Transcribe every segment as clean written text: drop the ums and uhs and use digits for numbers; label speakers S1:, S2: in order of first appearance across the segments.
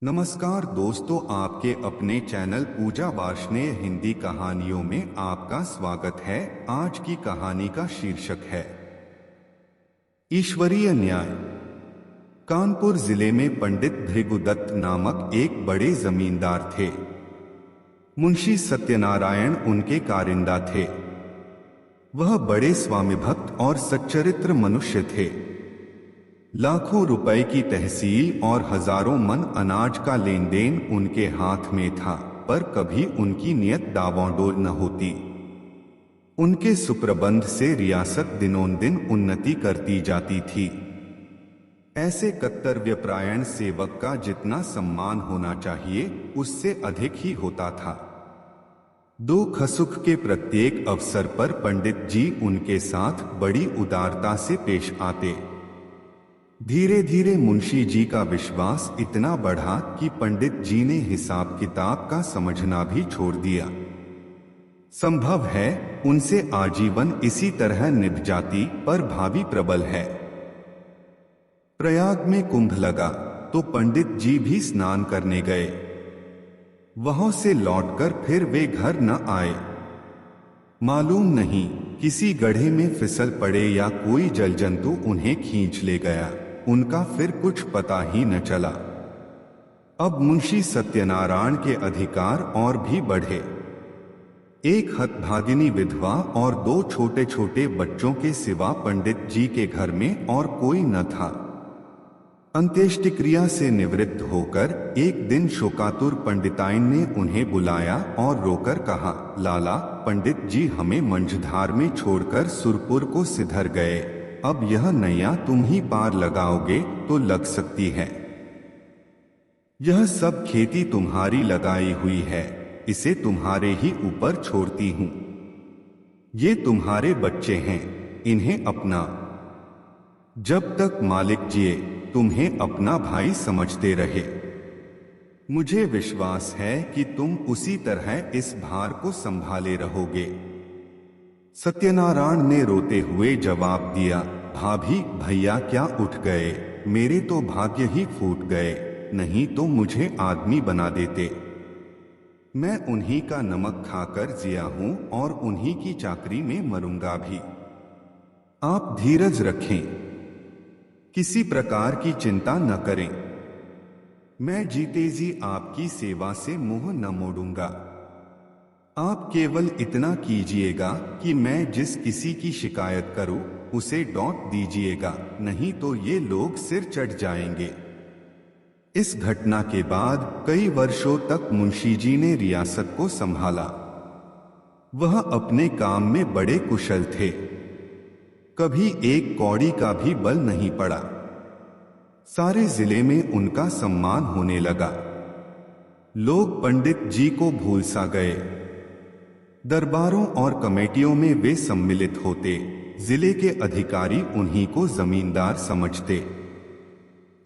S1: नमस्कार दोस्तों, आपके अपने चैनल पूजा वार्ष्णेय हिंदी कहानियों में आपका स्वागत है। आज की कहानी का शीर्षक है ईश्वरीय न्याय। कानपुर जिले में पंडित भृगुदत्त नामक एक बड़े जमींदार थे। मुंशी सत्यनारायण उनके कारिंदा थे। वह बड़े स्वामीभक्त और सच्चरित्र मनुष्य थे। लाखों रुपए की तहसील और हजारों मन अनाज का लेन देन उनके हाथ में था, पर कभी उनकी नियत दांवों-डोल न होती। उनके सुप्रबंध से रियासत दिनों-दिन उन्नति करती जाती थी। ऐसे कर्तव्यपरायण सेवक का जितना सम्मान होना चाहिए, उससे अधिक ही होता था। दुख सुख के प्रत्येक अवसर पर पंडित जी उनके साथ बड़ी उदारता से पेश आते। धीरे धीरे मुंशी जी का विश्वास इतना बढ़ा कि पंडित जी ने हिसाब किताब का समझना भी छोड़ दिया। संभव है उनसे आजीवन इसी तरह निभ जाती, पर भावी प्रबल है। प्रयाग में कुंभ लगा तो पंडित जी भी स्नान करने गए। वहां से लौटकर फिर वे घर न आए। मालूम नहीं किसी गड्ढे में फिसल पड़े या कोई जल जंतु उन्हें खींच ले गया। उनका फिर कुछ पता ही न चला। अब मुंशी सत्यनारायण के अधिकार और भी बढ़े। एक हतभागिनी विधवा और दो छोटे छोटे बच्चों के सिवा पंडित जी के घर में और कोई न था। अंत्येष्टिक्रिया से निवृत्त होकर एक दिन शोकातुर पंडिताइन ने उन्हें बुलाया और रोकर कहा, लाला, पंडित जी हमें मंझधार में छोड़कर सुरपुर को सिधर गए। अब यह नैया तुम ही पार लगाओगे तो लग सकती है। यह सब खेती तुम्हारी लगाई हुई है, इसे तुम्हारे ही ऊपर छोड़ती हूं। ये तुम्हारे बच्चे हैं, इन्हें अपना। जब तक मालिक जिए तुम्हें अपना भाई समझते रहे। मुझे विश्वास है कि तुम उसी तरह इस भार को संभाले रहोगे। सत्यनारायण ने रोते हुए जवाब दिया, भाभी भैया क्या उठ गए, मेरे तो भाग्य ही फूट गए, नहीं तो मुझे आदमी बना देते। मैं उन्हीं का नमक खाकर जिया हूं और उन्हीं की चाकरी में मरूंगा भी। आप धीरज रखें, किसी प्रकार की चिंता न करें। मैं जीते जी आपकी सेवा से मुंह न मोड़ूंगा। आप केवल इतना कीजिएगा कि मैं जिस किसी की शिकायत करूं उसे डांट दीजिएगा, नहीं तो ये लोग सिर चढ़ जाएंगे। इस घटना के बाद कई वर्षों तक मुंशी जी ने रियासत को संभाला। वह अपने काम में बड़े कुशल थे। कभी एक कौड़ी का भी बल नहीं पड़ा। सारे जिले में उनका सम्मान होने लगा। लोग पंडित जी को भूल सा गए। दरबारों और कमेटियों में वे सम्मिलित होते। जिले के अधिकारी उन्हीं को जमींदार समझते।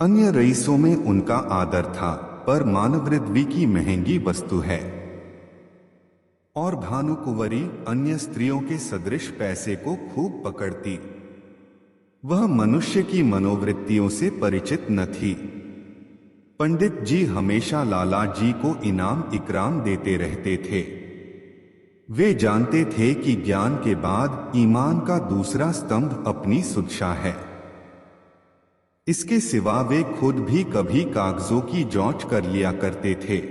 S1: अन्य रईसों में उनका आदर था, पर मानवृद्धि की महंगी वस्तु है। और भानुकुंवरी अन्य स्त्रियों के सदृश पैसे को खूब पकड़ती। वह मनुष्य की मनोवृत्तियों से परिचित न थी। पंडित जी हमेशा लाला जी को इनाम इकराम देते रहते थे। वे जानते थे कि ज्ञान के बाद ईमान का दूसरा स्तंभ अपनी सुरक्षा है। इसके सिवा वे खुद भी कभी कागजों की जांच कर लिया करते थे।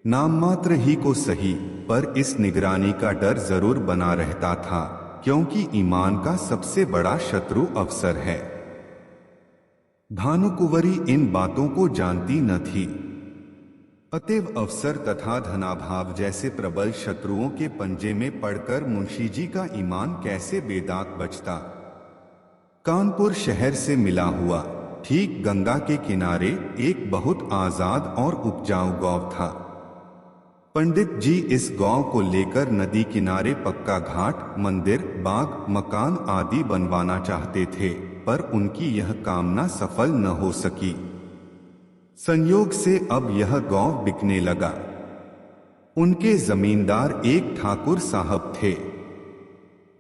S1: नाम मात्र ही को सही, पर इस निगरानी का डर जरूर बना रहता था, क्योंकि ईमान का सबसे बड़ा शत्रु अवसर है। भानुकुंवरी इन बातों को जानती न थी। अतएव अवसर तथा धनाभाव जैसे प्रबल शत्रुओं के पंजे में पड़कर मुंशी जी का ईमान कैसे बेदाग बचता। कानपुर शहर से मिला हुआ, ठीक गंगा के किनारे एक बहुत आजाद और उपजाऊ गांव था। पंडित जी इस गांव को लेकर नदी किनारे पक्का घाट, मंदिर, बाग, मकान आदि बनवाना चाहते थे, पर उनकी यह कामना सफल न हो सकी। संयोग से अब यह गांव बिकने लगा। उनके जमींदार एक ठाकुर साहब थे।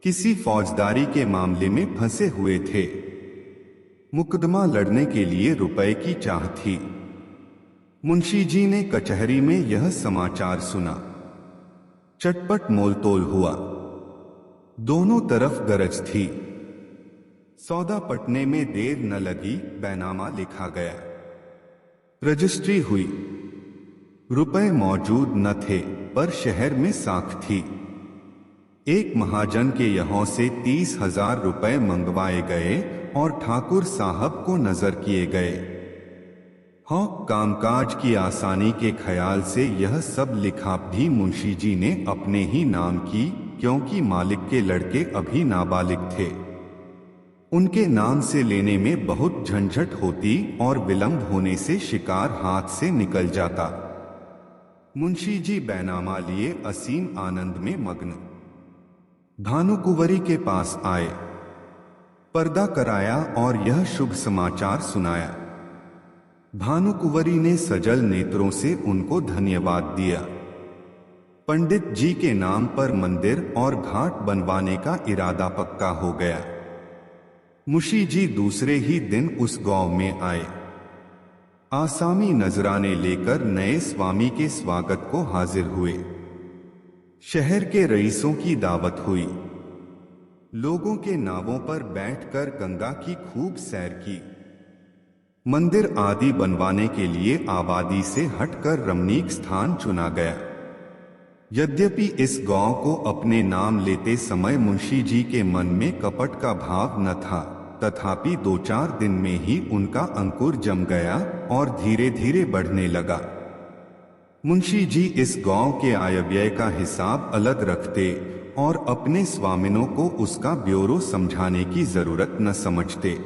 S1: किसी फौजदारी के मामले में फंसे हुए थे। मुकदमा लड़ने के लिए रुपए की चाह थी। मुंशी जी ने कचहरी में यह समाचार सुना। चटपट मोलतोल हुआ। दोनों तरफ गरज थी। सौदा पटने में देर न लगी, बैनामा लिखा गया। रजिस्ट्री हुई। रुपए मौजूद न थे, पर शहर में साख थी। एक महाजन के यहां से 30,000 रुपए मंगवाए गए और ठाकुर साहब को नजर किए गए। हाँ, कामकाज की आसानी के ख्याल से यह सब लिखा भी मुंशी जी ने अपने ही नाम की, क्योंकि मालिक के लड़के अभी नाबालिग थे। उनके नाम से लेने में बहुत झंझट होती और विलंब होने से शिकार हाथ से निकल जाता। मुंशी जी बैनामा लिए असीम आनंद में मग्न भानुकुंवरी के पास आए, पर्दा कराया और यह शुभ समाचार सुनाया। भानुकुंवरी ने सजल नेत्रों से उनको धन्यवाद दिया। पंडित जी के नाम पर मंदिर और घाट बनवाने का इरादा पक्का हो गया। मुंशी जी दूसरे ही दिन उस गांव में आए। आसामी नजराने लेकर नए स्वामी के स्वागत को हाजिर हुए। शहर के रईसों की दावत हुई। लोगों के नावों पर बैठकर गंगा की खूब सैर की। मंदिर आदि बनवाने के लिए आबादी से हटकर रमणीक स्थान चुना गया। यद्यपि इस गांव को अपने नाम लेते समय मुंशी जी के मन में कपट का भाव न था, तथापि 2-4 दिन में ही उनका अंकुर जम गया और धीरे धीरे बढ़ने लगा। मुंशी जी इस गांव के आय व्यय का हिसाब अलग रखते और अपने स्वामिनों को उसका ब्यौरा समझाने की जरूरत न समझते।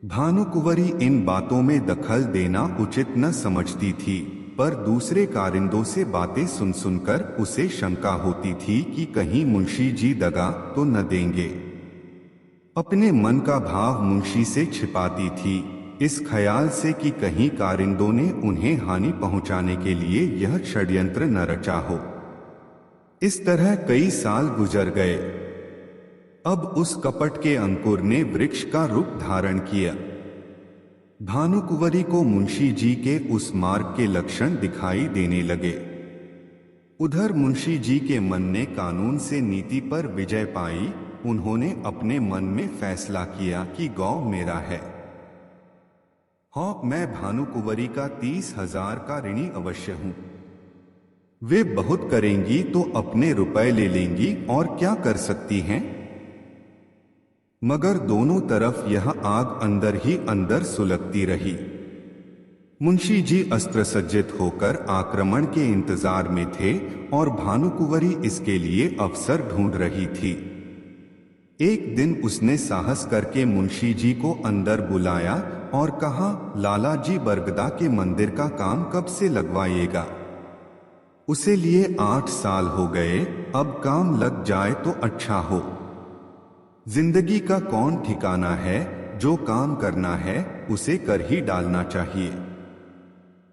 S1: भानुकुंवरी इन बातों में दखल देना उचित न समझती थी, पर दूसरे कारिंदों से बातें सुन सुनकर उसे शंका होती थी कि कहीं मुंशी जी दगा तो न देंगे। अपने मन का भाव मुंशी से छिपाती थी, इस ख्याल से कि कहीं कारिंदों ने उन्हें हानि पहुंचाने के लिए यह षड्यंत्र न रचा हो। इस तरह कई साल गुजर गए। अब उस कपट के अंकुर ने वृक्ष का रूप धारण किया। भानुकुंवरी को मुंशी जी के उस मार्ग के लक्षण दिखाई देने लगे। उधर मुंशी जी के मन ने कानून से नीति पर विजय पाई। उन्होंने अपने मन में फैसला किया कि गांव मेरा है। हाँ, मैं भानुकुंवरी का 30,000 का ऋणी अवश्य हूं। वे बहुत करेंगी तो अपने रुपए ले लेंगी और क्या कर सकती हैं। मगर दोनों तरफ यह आग अंदर ही अंदर सुलगती रही। मुंशी जी अस्त्र सज्जित होकर आक्रमण के इंतजार में थे और भानुकुंवरी इसके लिए अवसर ढूंढ रही थी। एक दिन उसने साहस करके मुंशी जी को अंदर बुलाया और कहा, लाला जी बरगदा के मंदिर का काम कब से लगवाइएगा? उसे लिए 8 साल हो गए, अब काम लग जाए तो अच्छा हो। जिंदगी का कौन ठिकाना है, जो काम करना है उसे कर ही डालना चाहिए।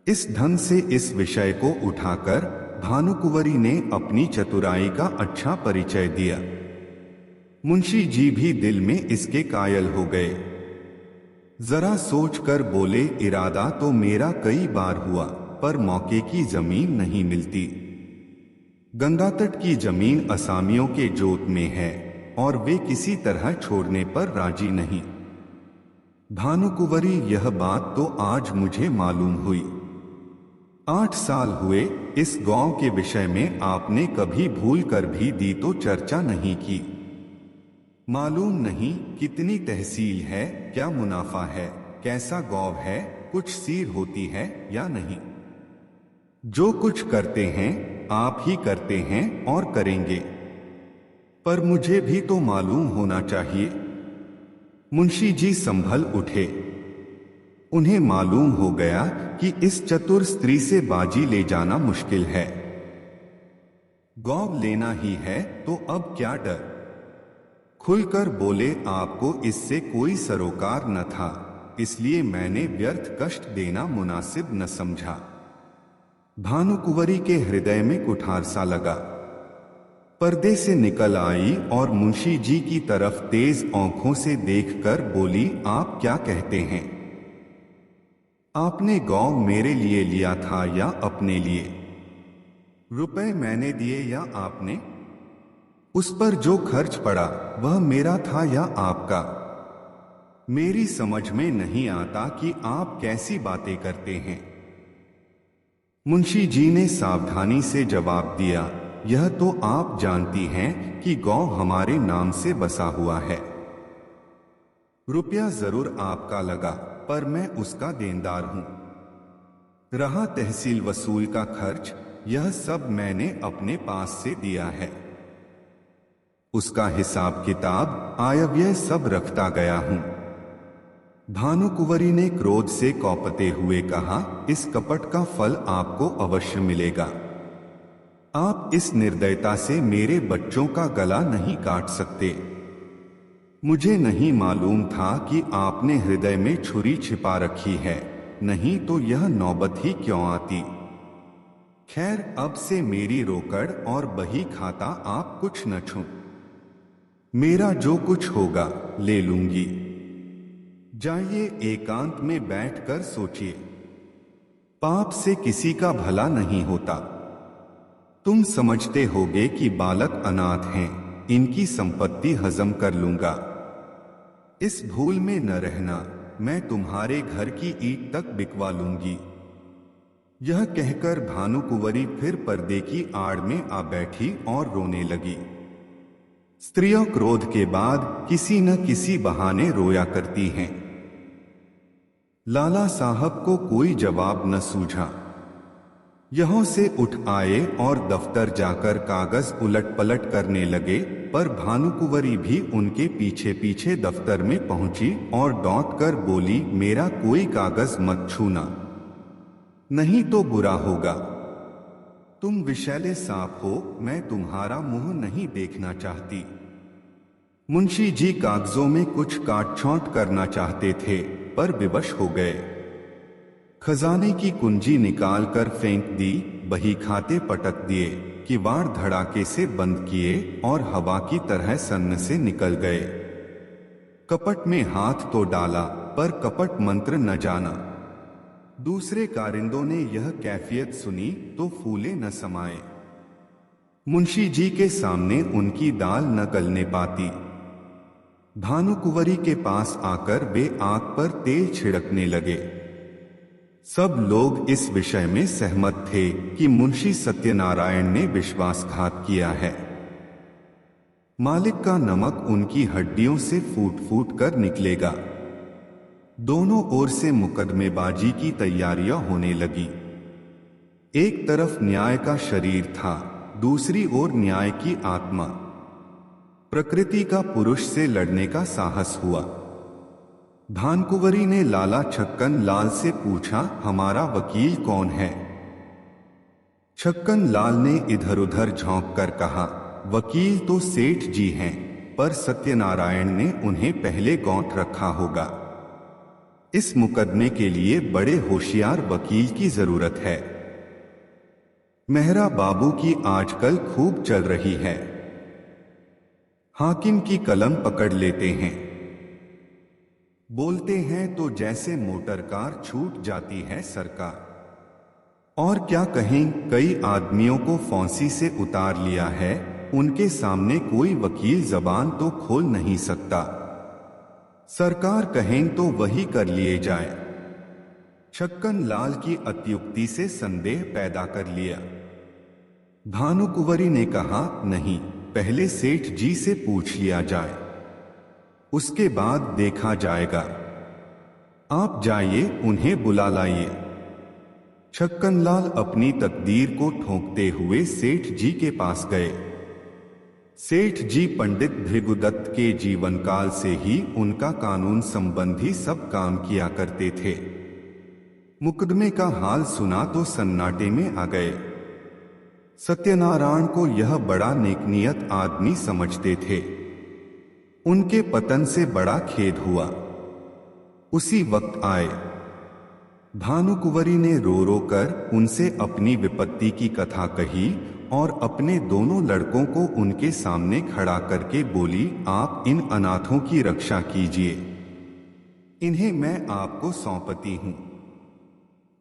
S1: इस ढंग से इस विषय को उठाकर भानुकुंवरी ने अपनी चतुराई का अच्छा परिचय दिया। मुंशी जी भी दिल में इसके कायल हो गए। जरा सोचकर बोले, इरादा तो मेरा कई बार हुआ, पर मौके की जमीन नहीं मिलती। गंगा तट की जमीन असामियों के जोत में है और वे किसी तरह छोड़ने पर राजी नहीं। भानुकुंवरी, यह बात तो आज मुझे मालूम हुई। 8 साल हुए इस गांव के विषय में आपने कभी भूल कर भी दी तो चर्चा नहीं की। मालूम नहीं कितनी तहसील है, क्या मुनाफा है, कैसा गांव है, कुछ सीर होती है या नहीं। जो कुछ करते हैं आप ही करते हैं और करेंगे, पर मुझे भी तो मालूम होना चाहिए। मुंशी जी संभल उठे। उन्हें मालूम हो गया कि इस चतुर स्त्री से बाजी ले जाना मुश्किल है। गांव लेना ही है तो अब क्या डर। खुलकर बोले, आपको इससे कोई सरोकार न था, इसलिए मैंने व्यर्थ कष्ट देना मुनासिब न समझा। भानुकुंवरी के हृदय में कुठार सा लगा। पर्दे से निकल आई और मुंशी जी की तरफ तेज आंखों से देखकर बोली, आप क्या कहते हैं? आपने गौ मेरे लिए लिया था या अपने लिए? रुपए मैंने दिए या आपने? उस पर जो खर्च पड़ा वह मेरा था या आपका? मेरी समझ में नहीं आता कि आप कैसी बातें करते हैं। मुंशी जी ने सावधानी से जवाब दिया, यह तो आप जानती हैं कि गौ हमारे नाम से बसा हुआ है। रुपया जरूर आपका लगा, पर मैं उसका देनदार हूं। रहा तहसील वसूल का खर्च, यह सब मैंने अपने पास से दिया है। उसका हिसाब किताब आय व्यय सब रखता गया हूं। भानुकुंवरी ने क्रोध से कौपते हुए कहा, इस कपट का फल आपको अवश्य मिलेगा। आप इस निर्दयता से मेरे बच्चों का गला नहीं काट सकते। मुझे नहीं मालूम था कि आपने हृदय में छुरी छिपा रखी है, नहीं तो यह नौबत ही क्यों आती। खैर, अब से मेरी रोकड़ और बही खाता आप कुछ न छू। मेरा जो कुछ होगा ले लूंगी। जाइए, एकांत में बैठकर सोचिए। पाप से किसी का भला नहीं होता। तुम समझते होगे कि बालक अनाथ हैं, इनकी संपत्ति हजम कर लूंगा। इस भूल में न रहना, मैं तुम्हारे घर की ईंट तक बिकवा लूंगी। यह कहकर भानुकुंवरी फिर पर्दे की आड़ में आ बैठी और रोने लगी। स्त्रियां क्रोध के बाद किसी न किसी बहाने रोया करती हैं। लाला साहब को कोई जवाब न सूझा। यहों से उठ आए और दफ्तर जाकर कागज उलट पलट करने लगे, पर भानुकुंवरी भी उनके पीछे पीछे दफ्तर में पहुंची और डॉट कर बोली, मेरा कोई कागज मत छूना, नहीं तो बुरा होगा। तुम विषैले सांप हो, मैं तुम्हारा मुंह नहीं देखना चाहती। मुंशी जी कागजों में कुछ काट छौंट करना चाहते थे, पर विवश हो गए। खजाने की कुंजी निकालकर फेंक दी, बही खाते पटक दिए, किवाड़ धड़ाके से बंद किए और हवा की तरह सन्न से निकल गए। कपट में हाथ तो डाला, पर कपट मंत्र न जाना। दूसरे कारिंदों ने यह कैफियत सुनी तो फूले न समाये। मुंशी जी के सामने उनकी दाल न गलने पाती। भानुकुंवरी के पास आकर वे आंख पर तेल छिड़कने लगे। सब लोग इस विषय में सहमत थे कि मुंशी सत्यनारायण ने विश्वासघात किया है। मालिक का नमक उनकी हड्डियों से फूट फूट कर निकलेगा। दोनों ओर से मुकदमेबाजी की तैयारियां होने लगी। एक तरफ न्याय का शरीर था, दूसरी ओर न्याय की आत्मा। प्रकृति का पुरुष से लड़ने का साहस हुआ। भानुकुंवरी ने लाला छक्कन लाल से पूछा, हमारा वकील कौन है? छक्कन लाल ने इधर उधर झोंक कर कहा, वकील तो सेठ जी हैं, पर सत्यनारायण ने उन्हें पहले गौंठ रखा होगा। इस मुकदमे के लिए बड़े होशियार वकील की जरूरत है। मेहरा बाबू की आजकल खूब चल रही है। हाकिम की कलम पकड़ लेते हैं, बोलते हैं तो जैसे मोटर कार छूट जाती है सरकार। और क्या कहें, कई आदमियों को फांसी से उतार लिया है, उनके सामने कोई वकील जबान तो खोल नहीं सकता। सरकार कहें तो वही कर लिए जाए। छक्कन लाल की अत्युक्ति से संदेह पैदा कर लिया। भानुकुंवरी ने कहा, नहीं, पहले सेठ जी से पूछ लिया जाए, उसके बाद देखा जाएगा। आप जाइए, उन्हें बुला लाइए। छक्कनलाल अपनी तकदीर को ठोंकते हुए सेठ जी के पास गए। सेठ जी पंडित भृगुदत्त के जीवन काल से ही उनका कानून संबंधी सब काम किया करते थे। मुकदमे का हाल सुना तो सन्नाटे में आ गए। सत्यनारायण को यह बड़ा नेकनियत आदमी समझते थे। उनके पतन से बड़ा खेद हुआ। उसी वक्त आए। भानुकुंवरी ने रो रो कर उनसे अपनी विपत्ति की कथा कही और अपने दोनों लड़कों को उनके सामने खड़ा करके बोली, आप इन अनाथों की रक्षा कीजिए, इन्हें मैं आपको सौंपती हूं।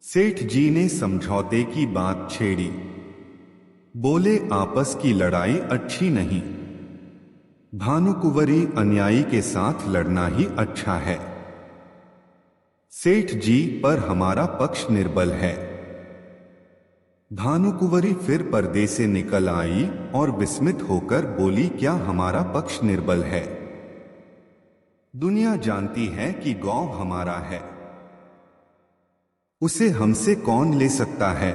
S1: सेठ जी ने समझौते की बात छेड़ी। बोले, आपस की लड़ाई अच्छी नहीं। भानुकुंवरी अन्यायी के साथ लड़ना ही अच्छा है। सेठ जी, पर हमारा पक्ष निर्बल है। भानुकुंवरी फिर पर्दे से निकल आई और विस्मित होकर बोली, क्या हमारा पक्ष निर्बल है? दुनिया जानती है कि गौ हमारा है, उसे हमसे कौन ले सकता है?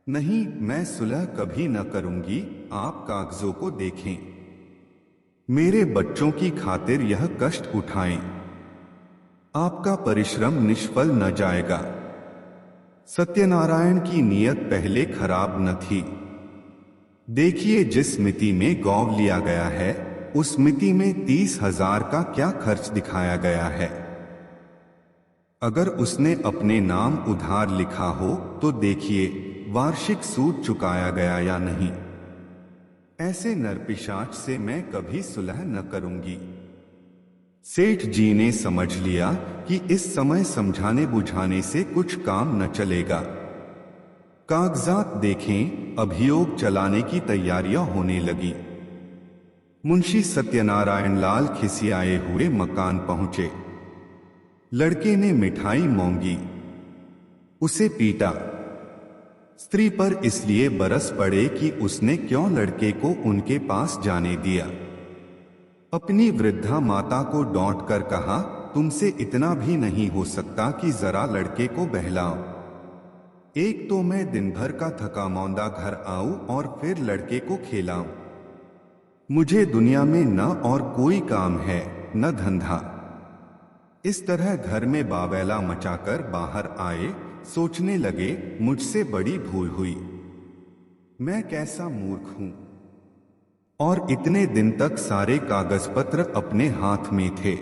S1: नहीं, मैं सुलह कभी न करूंगी। आप कागजों को देखें। मेरे बच्चों की खातिर यह कष्ट उठाएं। आपका परिश्रम निष्फल न जाएगा। सत्यनारायण की नीयत पहले खराब न थी। देखिए, जिस मिति में गौ लिया गया है, उस मिति में 30,000 का क्या खर्च दिखाया गया है। अगर उसने अपने नाम उधार लिखा हो तो देखिए वार्षिक सूद चुकाया गया या नहीं। ऐसे नरपिशाच से मैं कभी सुलह न करूंगी। सेठ जी ने समझ लिया कि इस समय समझाने बुझाने से कुछ काम न चलेगा। कागजात देखें, अभियोग चलाने की तैयारियां होने लगी। मुंशी सत्यनारायण लाल खिसियाए हुए मकान पहुंचे। लड़के ने मिठाई मांगी, उसे पीटा। स्त्री पर इसलिए बरस पड़े कि उसने क्यों लड़के को उनके पास जाने दिया। अपनी वृद्धा माता को डांट कर कहा, तुमसे इतना भी नहीं हो सकता कि जरा लड़के को बहलाओ। एक तो मैं दिन भर का थका मौंदा घर आऊं और फिर लड़के को खिलाऊं। मुझे दुनिया में न और कोई काम है न धंधा। इस तरह घर में बावैला मचाकर बाहर आए। सोचने लगे, मुझसे बड़ी भूल हुई। मैं कैसा मूर्ख हूं। और इतने दिन तक सारे कागज पत्र अपने हाथ में थे।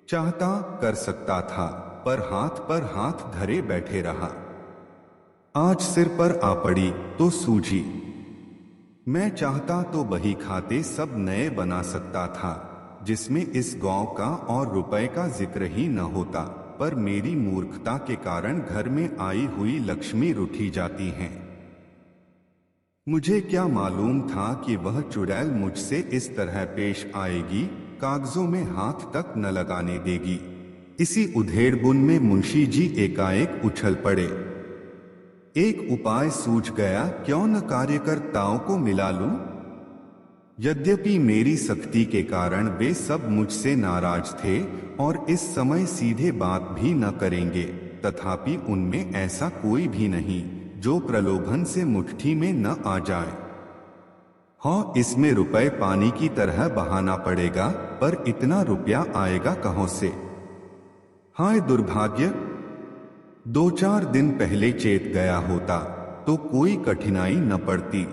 S1: चाहता कर सकता था, पर हाथ धरे बैठे रहा। आज सिर पर आ पड़ी तो सूझी। मैं चाहता तो बही खाते सब नए बना सकता था, जिसमें इस गांव का और रुपए का जिक्र ही न होता, पर मेरी मूर्खता के कारण घर में आई हुई लक्ष्मी रूठी जाती हैं। मुझे क्या मालूम था कि वह चुड़ैल मुझसे इस तरह पेश आएगी, कागजों में हाथ तक न लगाने देगी। इसी उधेड़बुन में मुंशी जी एकाएक उछल पड़े। एक उपाय सूझ गया, क्यों न कार्यकर्ताओं को मिला लूं। यद्यपि मेरी सख्ती के कारण वे सब मुझसे नाराज थे और इस समय सीधे बात भी न करेंगे, तथापि उनमें ऐसा कोई भी नहीं जो प्रलोभन से मुट्ठी में न आ जाए। हाँ, इसमें रुपए पानी की तरह बहाना पड़ेगा, पर इतना रुपया आएगा कहां से। हाय दुर्भाग्य! 2-4 दिन पहले चेत गया होता तो कोई कठिनाई न पड़ती।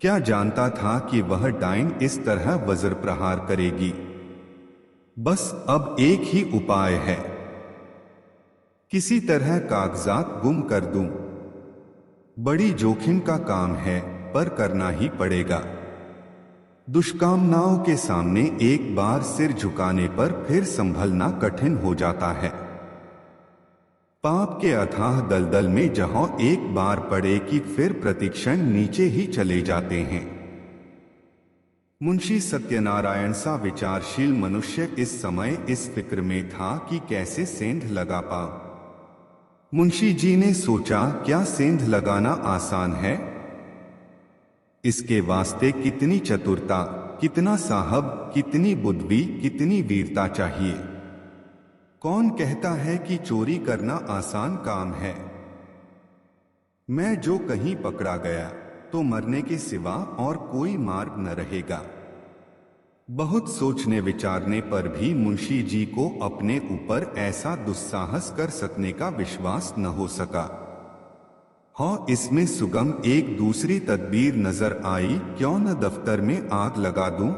S1: क्या जानता था कि वह डाइन इस तरह वज्र प्रहार करेगी। बस अब एक ही उपाय है, किसी तरह कागजात गुम कर दूं। बड़ी जोखिम का काम है, पर करना ही पड़ेगा। दुष्कामनाओं के सामने एक बार सिर झुकाने पर फिर संभलना कठिन हो जाता है। पाप के अथाह दलदल में जहां एक बार पड़े कि फिर प्रतिक्षण नीचे ही चले जाते हैं। मुंशी सत्यनारायण सा विचारशील मनुष्य इस समय इस फिक्र में था कि कैसे सेंध लगा पाऊं। मुंशी जी ने सोचा, क्या सेंध लगाना आसान है? इसके वास्ते कितनी चतुरता, कितना साहब, कितनी बुद्धि, कितनी वीरता चाहिए। कौन कहता है कि चोरी करना आसान काम है। मैं जो कहीं पकड़ा गया तो मरने के सिवा और कोई मार्ग न रहेगा। बहुत सोचने विचारने पर भी मुंशी जी को अपने ऊपर ऐसा दुस्साहस कर सकने का विश्वास न हो सका। हाँ, इसमें सुगम एक दूसरी तदबीर नजर आई, क्यों न दफ्तर में आग लगा दूं।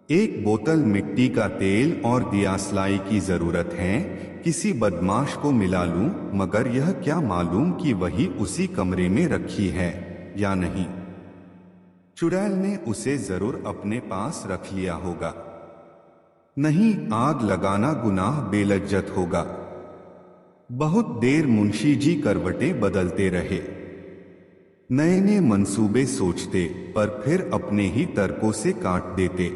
S1: एक बोतल मिट्टी का तेल और दियासलाई की जरूरत है, किसी बदमाश को मिला लूं, मगर यह क्या मालूम कि वही उसी कमरे में रखी है या नहीं। चुड़ैल ने उसे जरूर अपने पास रख लिया होगा। नहीं, आग लगाना गुनाह बेलज्जत होगा। बहुत देर मुंशी जी करवटें बदलते रहे, नए नए मंसूबे सोचते, पर फिर अपने ही तर्कों से काट देते।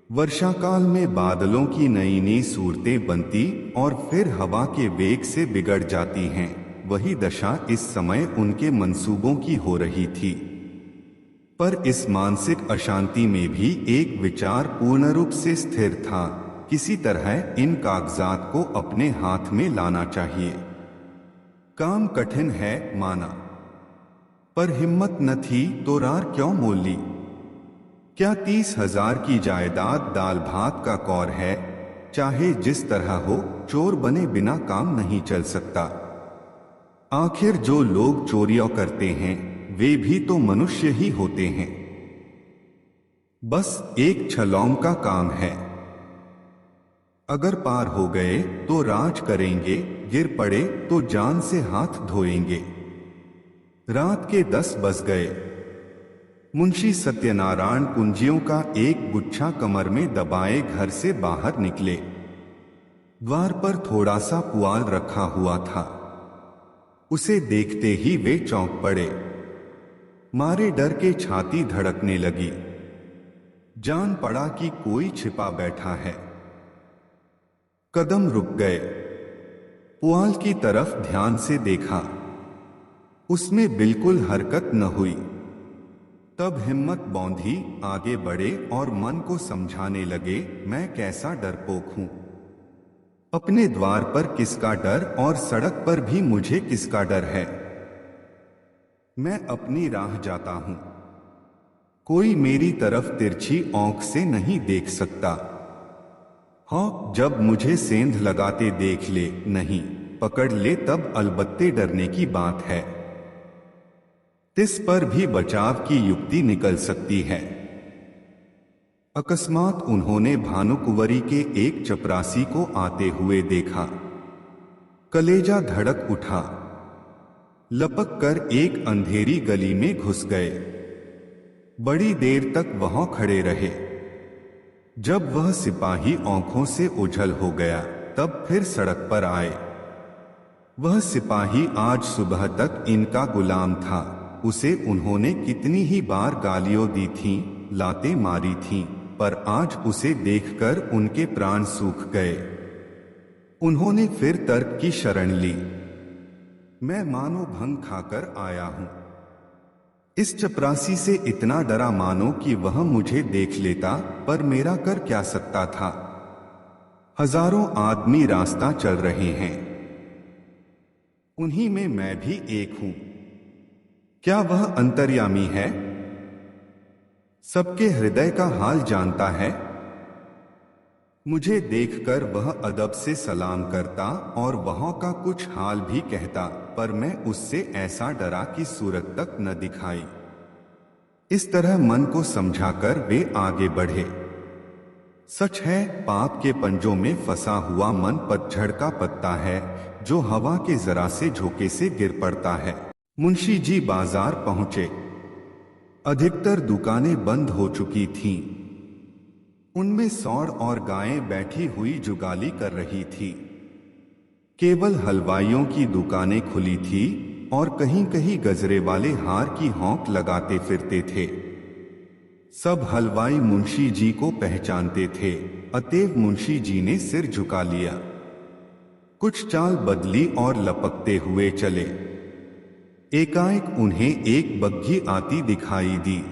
S1: वर्षाकाल में बादलों की नई नई सूरतें बनती और फिर हवा के वेग से बिगड़ जाती हैं। वही दशा इस समय उनके मंसूबों की हो रही थी। पर इस मानसिक अशांति में भी एक विचार पूर्ण रूप से स्थिर था, किसी तरह इन कागजात को अपने हाथ में लाना चाहिए। काम कठिन है माना, पर हिम्मत न थी तो रार क्यों मोल ली। क्या 30,000 की जायदाद दाल भात का कौर है। चाहे जिस तरह हो, चोर बने बिना काम नहीं चल सकता। आखिर जो लोग चोरियां करते हैं वे भी तो मनुष्य ही होते हैं। बस एक छलौंग का काम है। अगर पार हो गए तो राज करेंगे, गिर पड़े तो जान से हाथ धोएंगे। रात के 10 बज गए। मुंशी सत्यनारायण कुंजियों का एक गुच्छा कमर में दबाए घर से बाहर निकले। द्वार पर थोड़ा सा पुआल रखा हुआ था। उसे देखते ही वे चौंक पड़े। मारे डर के छाती धड़कने लगी। जान पड़ा कि कोई छिपा बैठा है। कदम रुक गए। पुआल की तरफ ध्यान से देखा, उसमें बिल्कुल हरकत न हुई। तब हिम्मत बौंधी, आगे बढ़े और मन को समझाने लगे, मैं कैसा डरपोक हूं। अपने द्वार पर किसका डर और सड़क पर भी मुझे किसका डर है। मैं अपनी राह जाता हूं, कोई मेरी तरफ तिरछी आंख से नहीं देख सकता। हाँ, जब मुझे सेंध लगाते देख ले, नहीं पकड़ ले, तब अलबत्ते डरने की बात है। तिस पर भी बचाव की युक्ति निकल सकती है। अकस्मात उन्होंने भानुकुंवरी के एक चपरासी को आते हुए देखा। कलेजा धड़क उठा। लपक कर एक अंधेरी गली में घुस गए। बड़ी देर तक वहां खड़े रहे। जब वह सिपाही आंखों से ओझल हो गया, तब फिर सड़क पर आए। वह सिपाही आज सुबह तक इनका गुलाम था। उसे उन्होंने कितनी ही बार गालियां दी थीं, लातें मारी थीं, पर आज उसे देखकर उनके प्राण सूख गए। उन्होंने फिर तर्क की शरण ली। मैं मानो भंग खाकर आया हूं। इस चपरासी से इतना डरा मानो कि वह मुझे देख लेता, पर मेरा कर क्या सकता था। हजारों आदमी रास्ता चल रहे हैं, उन्हीं में मैं भी एक हूं। क्या वह अंतर्यामी है? सबके हृदय का हाल जानता है। मुझे देखकर वह अदब से सलाम करता और वहां का कुछ हाल भी कहता, पर मैं उससे ऐसा डरा कि सूरत तक न दिखाई। इस तरह मन को समझाकर वे आगे बढ़े। सच है, पाप के पंजों में फंसा हुआ मन पतझड़ का पत्ता है, जो हवा के जरा से झोंके से गिर पड़ता है। मुंशी जी बाजार पहुंचे। अधिकतर दुकानें बंद हो चुकी थीं। उनमें सौड़ और गायें बैठी हुई जुगाली कर रही थी। केवल हलवाइयों की दुकानें खुली थी और कहीं कहीं गजरे वाले हार की हौंक लगाते फिरते थे। सब हलवाई मुंशी जी को पहचानते थे, अतएव मुंशी जी ने सिर झुका लिया। कुछ चाल बदली और लपकते हुए चले। एकाएक उन्हें एक बग्घी आती दिखाई दी।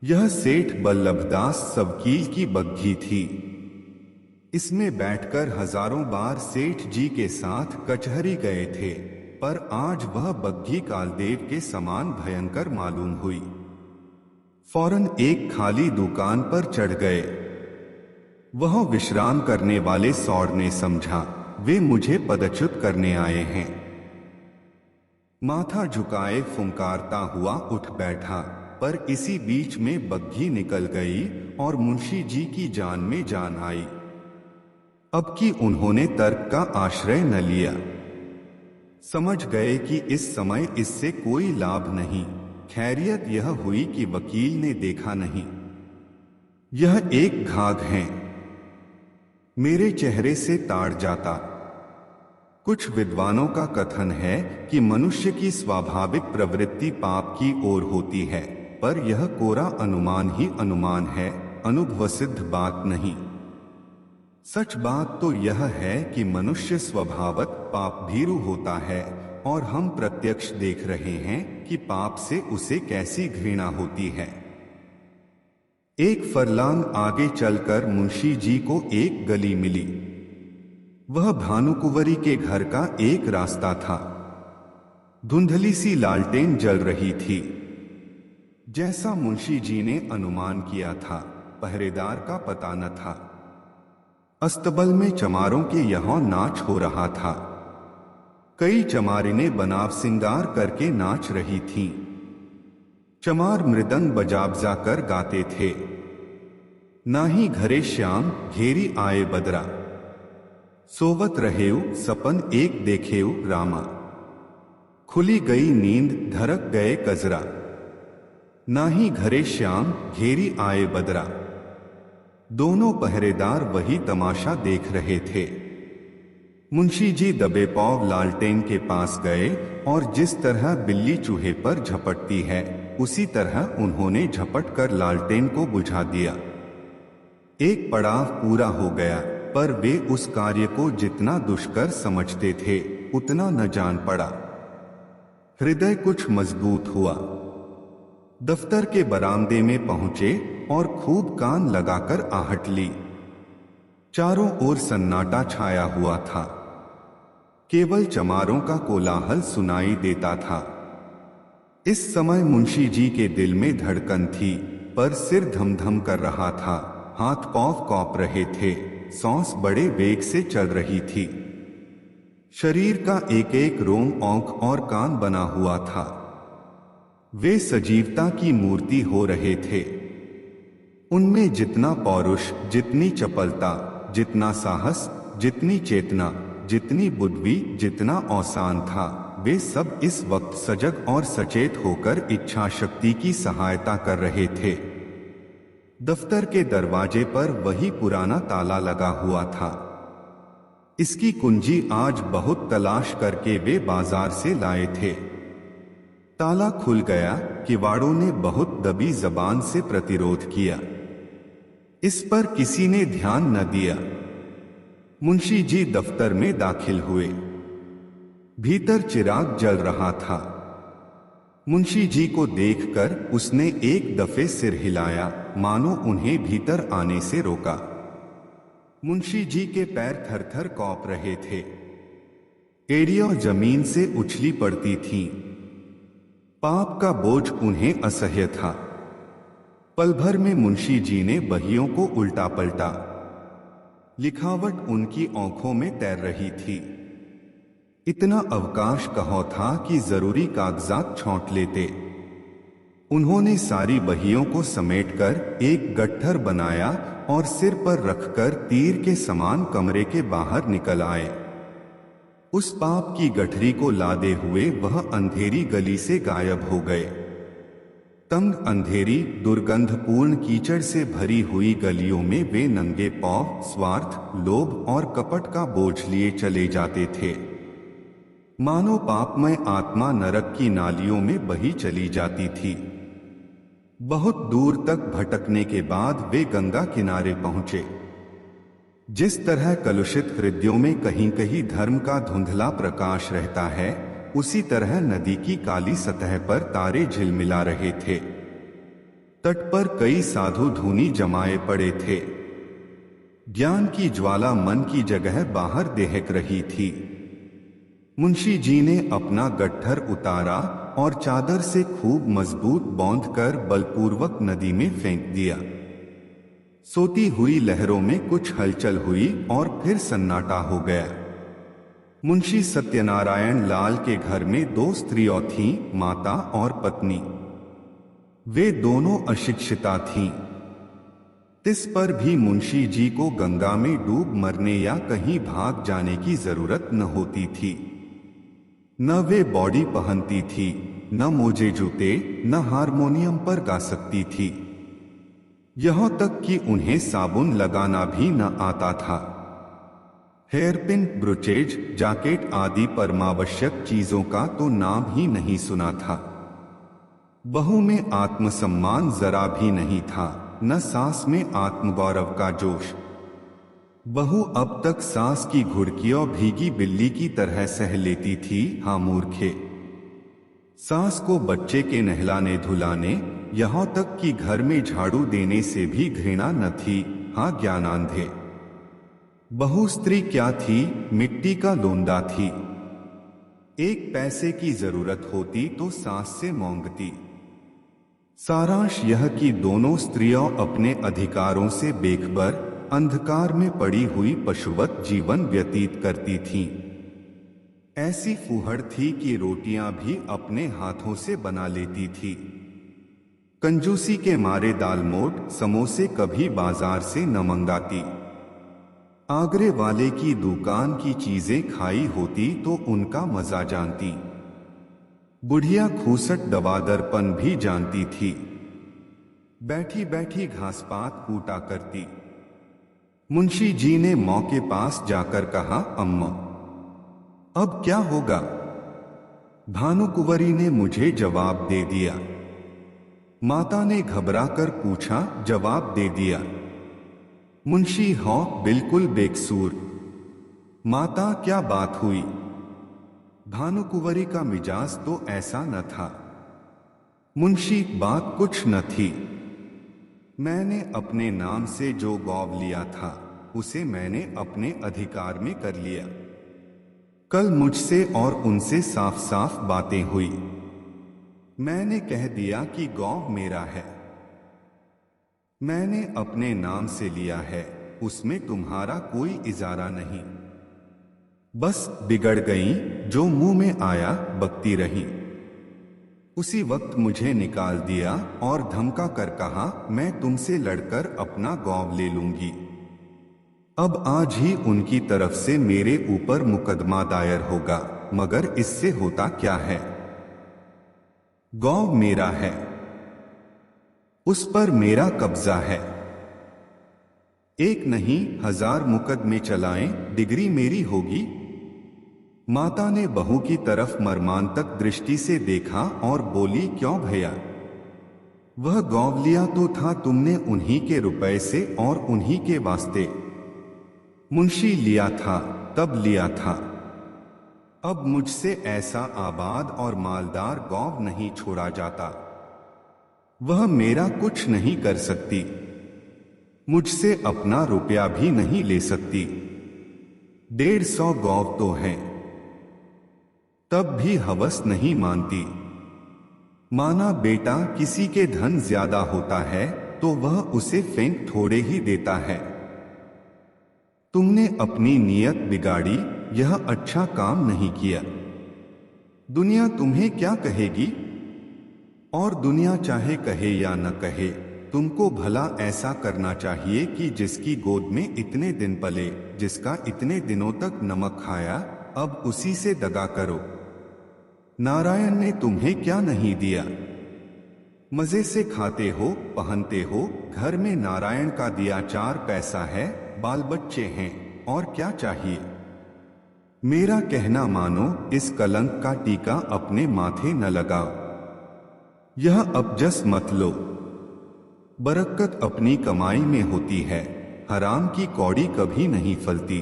S1: यह सेठ बल्लभदास सवकील की बग्घी थी। इसमें बैठकर हजारों बार सेठ जी के साथ कचहरी गए थे, पर आज वह बग्घी कालदेव के समान भयंकर मालूम हुई। फौरन एक खाली दुकान पर चढ़ गए। वह विश्राम करने वाले सौड़ ने समझा, वे मुझे पदच्युत करने आए हैं। माथा झुकाए फुंकारता हुआ उठ बैठा, पर इसी बीच में बग्घी निकल गई और मुंशी जी की जान में जान आई। अब कि उन्होंने तर्क का आश्रय न लिया। समझ गए कि इस समय इससे कोई लाभ नहीं। खैरियत यह हुई कि वकील ने देखा नहीं। यह एक घाघ है, मेरे चेहरे से ताड़ जाता। कुछ विद्वानों का कथन है कि मनुष्य की स्वाभाविक प्रवृत्ति पाप की ओर होती है, पर यह कोरा अनुमान ही अनुमान है, अनुभवसिद्ध बात नहीं। सच बात तो यह है कि मनुष्य स्वभावत पाप भीरु होता है और हम प्रत्यक्ष देख रहे हैं कि पाप से उसे कैसी घृणा होती है। एक फरलांग आगे चलकर मुंशी जी को एक गली मिली। वह भानुकुंवरी के घर का एक रास्ता था। धुंधली सी लालटेन जल रही थी। जैसा मुंशी जी ने अनुमान किया था, पहरेदार का पता न था। अस्तबल में चमारों के यहाँ नाच हो रहा था। कई चमारिनें बनाव सिंगार करके नाच रही थीं। चमार मृदंग बजाबजा कर गाते थे। नाही घरे श्याम घेरी आए बदरा, सोवत रहेऊ सपन एक देखेऊ रामा, खुली गई नींद धरक गए कजरा, नाही घरे श्याम घेरी आए बदरा। दोनों पहरेदार वही तमाशा देख रहे थे। मुंशी जी दबे पांव लालटेन के पास गए और जिस तरह बिल्ली चूहे पर झपटती है, उसी तरह उन्होंने झपट कर लालटेन को बुझा दिया। एक पड़ाव पूरा हो गया, पर वे उस कार्य को जितना दुष्कर समझते थे उतना न जान पड़ा। हृदय कुछ मजबूत हुआ। दफ्तर के बरामदे में पहुंचे और खूब कान लगाकर आहट ली। चारों ओर सन्नाटा छाया हुआ था। केवल चमारों का कोलाहल सुनाई देता था। इस समय मुंशी जी के दिल में धड़कन थी, पर सिर धमधम कर रहा था, हाथ पांव कौंप रहे थे, सांस बड़े वेग से चल रही थी। शरीर का एक एक रोम, आंख और कान बना हुआ था। वे सजीवता की मूर्ति हो रहे थे। उनमें जितना पौरुष, जितनी चपलता, जितना साहस, जितनी चेतना, जितनी बुद्धि, जितना औसान था, वे सब इस वक्त सजग और सचेत होकर इच्छा शक्ति की सहायता कर रहे थे। दफ्तर के दरवाजे पर वही पुराना ताला लगा हुआ था। इसकी कुंजी आज बहुत तलाश करके वे बाजार से लाए थे। ताला खुल गया। किवाड़ों ने बहुत दबी जबान से प्रतिरोध किया। इस पर किसी ने ध्यान न दिया। मुंशी जी दफ्तर में दाखिल हुए। भीतर चिराग जल रहा था। मुंशी जी को देखकर उसने एक दफे सिर हिलाया, मानो उन्हें भीतर आने से रोका। मुंशी जी के पैर थर-थर कांप रहे थे। एड़ियां जमीन से उछली पड़ती थीं। पाप का बोझ उन्हें असह्य था। पल भर में मुंशी जी ने बहियों को उल्टा पलटा। लिखावट उनकी आंखों में तैर रही थी। इतना अवकाश कहाँ था कि जरूरी कागजात छौंट लेते। उन्होंने सारी बहियों को समेटकर एक गट्ठर बनाया और सिर पर रखकर तीर के समान कमरे के बाहर निकल आए। उस पाप की गठरी को लादे हुए वह अंधेरी गली से गायब हो गए। तंग अंधेरी, दुर्गंधपूर्ण कीचड़ से भरी हुई गलियों में वे नंगे पांव स्वार्थ, लोभ और कपट का बोझ लिए चले जाते थे। मानो पापमय आत्मा नरक की नालियों में बही चली जाती थी। बहुत दूर तक भटकने के बाद वे गंगा किनारे पहुंचे। जिस तरह कलुषित हृदयों में कहीं कहीं धर्म का धुंधला प्रकाश रहता है, उसी तरह नदी की काली सतह पर तारे झिलमिला रहे थे। तट पर कई साधु धूनी जमाए पड़े थे। ज्ञान की ज्वाला मन की जगह बाहर दहक रही थी। मुंशी जी ने अपना गट्ठर उतारा और चादर से खूब मजबूत बांधकर बलपूर्वक नदी में फेंक दिया। सोती हुई लहरों में कुछ हलचल हुई और फिर सन्नाटा हो गया। मुंशी सत्यनारायण लाल के घर में दो स्त्रियां थीं, माता और पत्नी। वे दोनों अशिक्षिता थीं। इस पर भी मुंशी जी को गंगा में डूब मरने या कहीं भाग जाने की जरूरत न होती थी। न वे बॉडी पहनती थी, न मोजे जूते, न हारमोनियम पर गा सकती थी। यहां तक कि उन्हें साबुन लगाना भी न आता था। हेयरपिन, ब्रोचेज, जैकेट आदि परमावश्यक चीजों का तो नाम ही नहीं सुना था। बहू में आत्मसम्मान जरा भी नहीं था, न सास में आत्मगौरव का जोश। बहू अब तक सास की घुड़कियों भीगी बिल्ली की तरह सह लेती थी। हाँ मूर्खे, सास को बच्चे के नहलाने धुलाने, यहाँ तक कि घर में झाड़ू देने से भी घृणा न थी। हाँ ज्ञानांधे, बहू स्त्री क्या थी, मिट्टी का लोंदा थी। एक पैसे की जरूरत होती तो सास से मांगती। सारांश यह कि दोनों स्त्रियों अपने अधिकारों से बेखबर अंधकार में पड़ी हुई पशुवत जीवन व्यतीत करती थीं। ऐसी फूहड़ थी कि रोटियां भी अपने हाथों से बना लेती थी। कंजूसी के मारे दालमोट समोसे कभी बाजार से न मंगाती। आगरे वाले की दुकान की चीजें खाई होती तो उनका मजा जानती। बुढ़िया खूसट दवादरपन भी जानती थी। बैठी बैठी घासपात कूटा करती। मुंशी जी ने मौके पास जाकर कहा, अम्मा अब क्या होगा? भानुकुंवरी ने मुझे जवाब दे दिया। माता ने घबराकर पूछा, जवाब दे दिया? मुंशी, हाँ बिल्कुल बेकसूर। माता, क्या बात हुई? भानुकुंवरी का मिजाज तो ऐसा न था। मुंशी, बात कुछ न थी। मैंने अपने नाम से जो गौव लिया था उसे मैंने अपने अधिकार में कर लिया। कल मुझसे और उनसे साफ साफ बातें हुई। मैंने कह दिया कि गौव मेरा है, मैंने अपने नाम से लिया है, उसमें तुम्हारा कोई इजारा नहीं। बस बिगड़ गई, जो मुंह में आया बकती रही। उसी वक्त मुझे निकाल दिया और धमका कर कहा, मैं तुमसे लड़कर अपना गौव ले लूंगी। अब आज ही उनकी तरफ से मेरे ऊपर मुकदमा दायर होगा, मगर इससे होता क्या है? गौव मेरा है, उस पर मेरा कब्जा है। एक नहीं 1000 मुकदमे चलाएं, डिग्री मेरी होगी। माता ने बहू की तरफ मर्मांतक दृष्टि से देखा और बोली, क्यों भैया? वह गौव लिया तो था तुमने उन्हीं के रुपए से और उन्हीं के वास्ते। मुंशी, लिया था तब लिया था। अब मुझसे ऐसा आबाद और मालदार गौव नहीं छोड़ा जाता। वह मेरा कुछ नहीं कर सकती, मुझसे अपना रुपया भी नहीं ले सकती। 150 गौव तो हैं, तब भी हवस नहीं मानती। माना बेटा किसी के धन ज्यादा होता है तो वह उसे फेंक थोड़े ही देता है। तुमने अपनी नियत बिगाड़ी, यह अच्छा काम नहीं किया। दुनिया तुम्हें क्या कहेगी? और दुनिया चाहे कहे या न कहे, तुमको भला ऐसा करना चाहिए कि जिसकी गोद में इतने दिन पले, जिसका इतने दिनों तक नमक खाया, अब उसी से दगा करो। नारायण ने तुम्हें क्या नहीं दिया? मजे से खाते हो, पहनते हो, घर में नारायण का दिया 4 पैसा है, बाल बच्चे हैं, और क्या चाहिए? मेरा कहना मानो, इस कलंक का टीका अपने माथे न लगाओ। यह अपजस मत लो। बरकत अपनी कमाई में होती है, हराम की कौड़ी कभी नहीं फलती।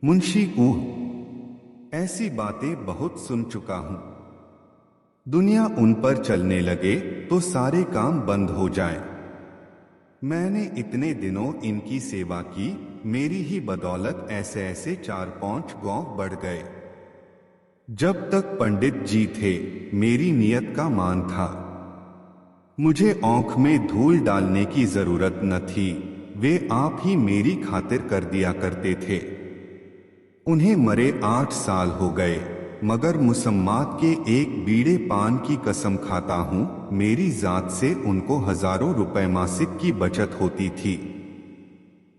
S1: मुंशी, ऐसी बातें बहुत सुन चुका हूं। दुनिया उन पर चलने लगे तो सारे काम बंद हो जाएं। मैंने इतने दिनों इनकी सेवा की, मेरी ही बदौलत ऐसे ऐसे 4-5 गौव बढ़ गए। जब तक पंडित जी थे मेरी नियत का मान था। मुझे आंख में धूल डालने की जरूरत न थी, वे आप ही मेरी खातिर कर दिया करते थे। उन्हें मरे 8 साल हो गए, मगर मुसम्मात के एक बीड़े पान की कसम खाता हूं, मेरी जात से उनको हजारों रुपए मासिक की बचत होती थी।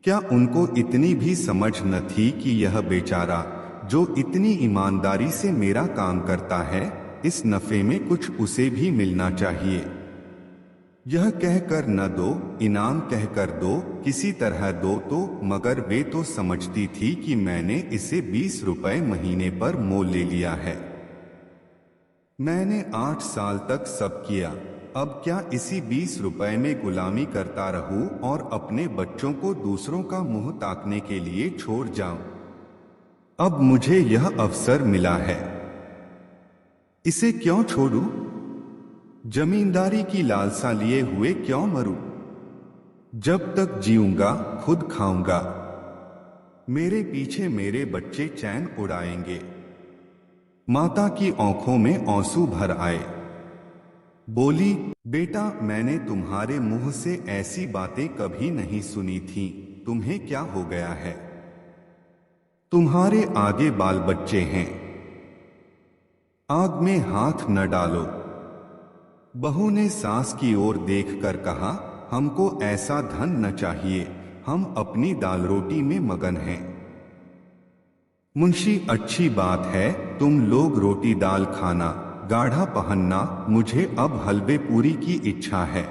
S1: क्या उनको इतनी भी समझ न थी कि यह बेचारा जो इतनी ईमानदारी से मेरा काम करता है, इस नफे में कुछ उसे भी मिलना चाहिए? यह कहकर न दो, इनाम कहकर दो, किसी तरह दो तो, मगर वे तो समझती थी कि मैंने इसे 20 रुपए महीने पर मोल ले लिया है। मैंने 8 साल तक सब किया, अब क्या इसी 20 रुपए में गुलामी करता रहूं और अपने बच्चों को दूसरों का मुंह ताकने के लिए छोड़ जाऊं? अब मुझे यह अवसर मिला है, इसे क्यों छोड़ूं? जमींदारी की लालसा लिए हुए क्यों मरूं? जब तक जीऊंगा खुद खाऊंगा, मेरे पीछे मेरे बच्चे चैन उड़ाएंगे। माता की आंखों में आंसू भर आए। बोली, बेटा, मैंने तुम्हारे मुंह से ऐसी बातें कभी नहीं सुनी थीं। तुम्हें क्या हो गया है? तुम्हारे आगे बाल बच्चे हैं, आग में हाथ न डालो। बहू ने सास की ओर देखकर कहा, हमको ऐसा धन न चाहिए, हम अपनी दाल रोटी में मगन हैं। मुंशी, अच्छी बात है, तुम लोग रोटी दाल खाना, गाढ़ा पहनना, मुझे अब हलवे पूरी की इच्छा है।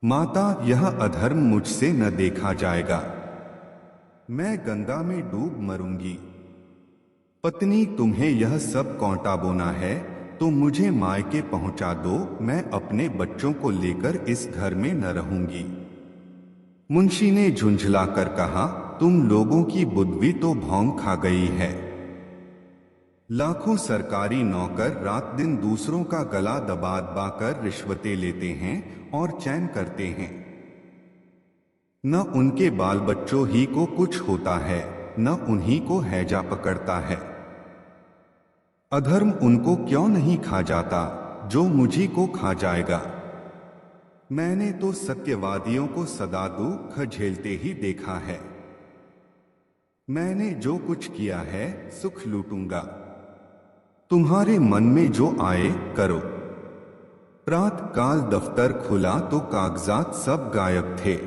S1: माता, यह अधर्म मुझसे न देखा जाएगा, मैं गंगा में डूब मरूंगी। पत्नी, तुम्हें यह सब कौंटा बोना है तो मुझे मायके पहुंचा दो, मैं अपने बच्चों को लेकर इस घर में न रहूंगी। मुंशी ने झुंझलाकर कहा, तुम लोगों की बुद्धि तो भौं खा गई है। लाखों सरकारी नौकर रात दिन दूसरों का गला दबा दबा कर रिश्वतें लेते हैं और चैन करते हैं। न उनके बाल बच्चों ही को कुछ होता है, न उन्हीं को हैजा पकड़ता है। अधर्म उनको क्यों नहीं खा जाता जो मुझी को खा जाएगा? मैंने तो सत्यवादियों को सदा दुख झेलते ही देखा है। मैंने जो कुछ किया है सुख लूटूंगा, तुम्हारे मन में जो आए करो। प्रातः काल दफ्तर खुला तो कागजात सब गायब थे।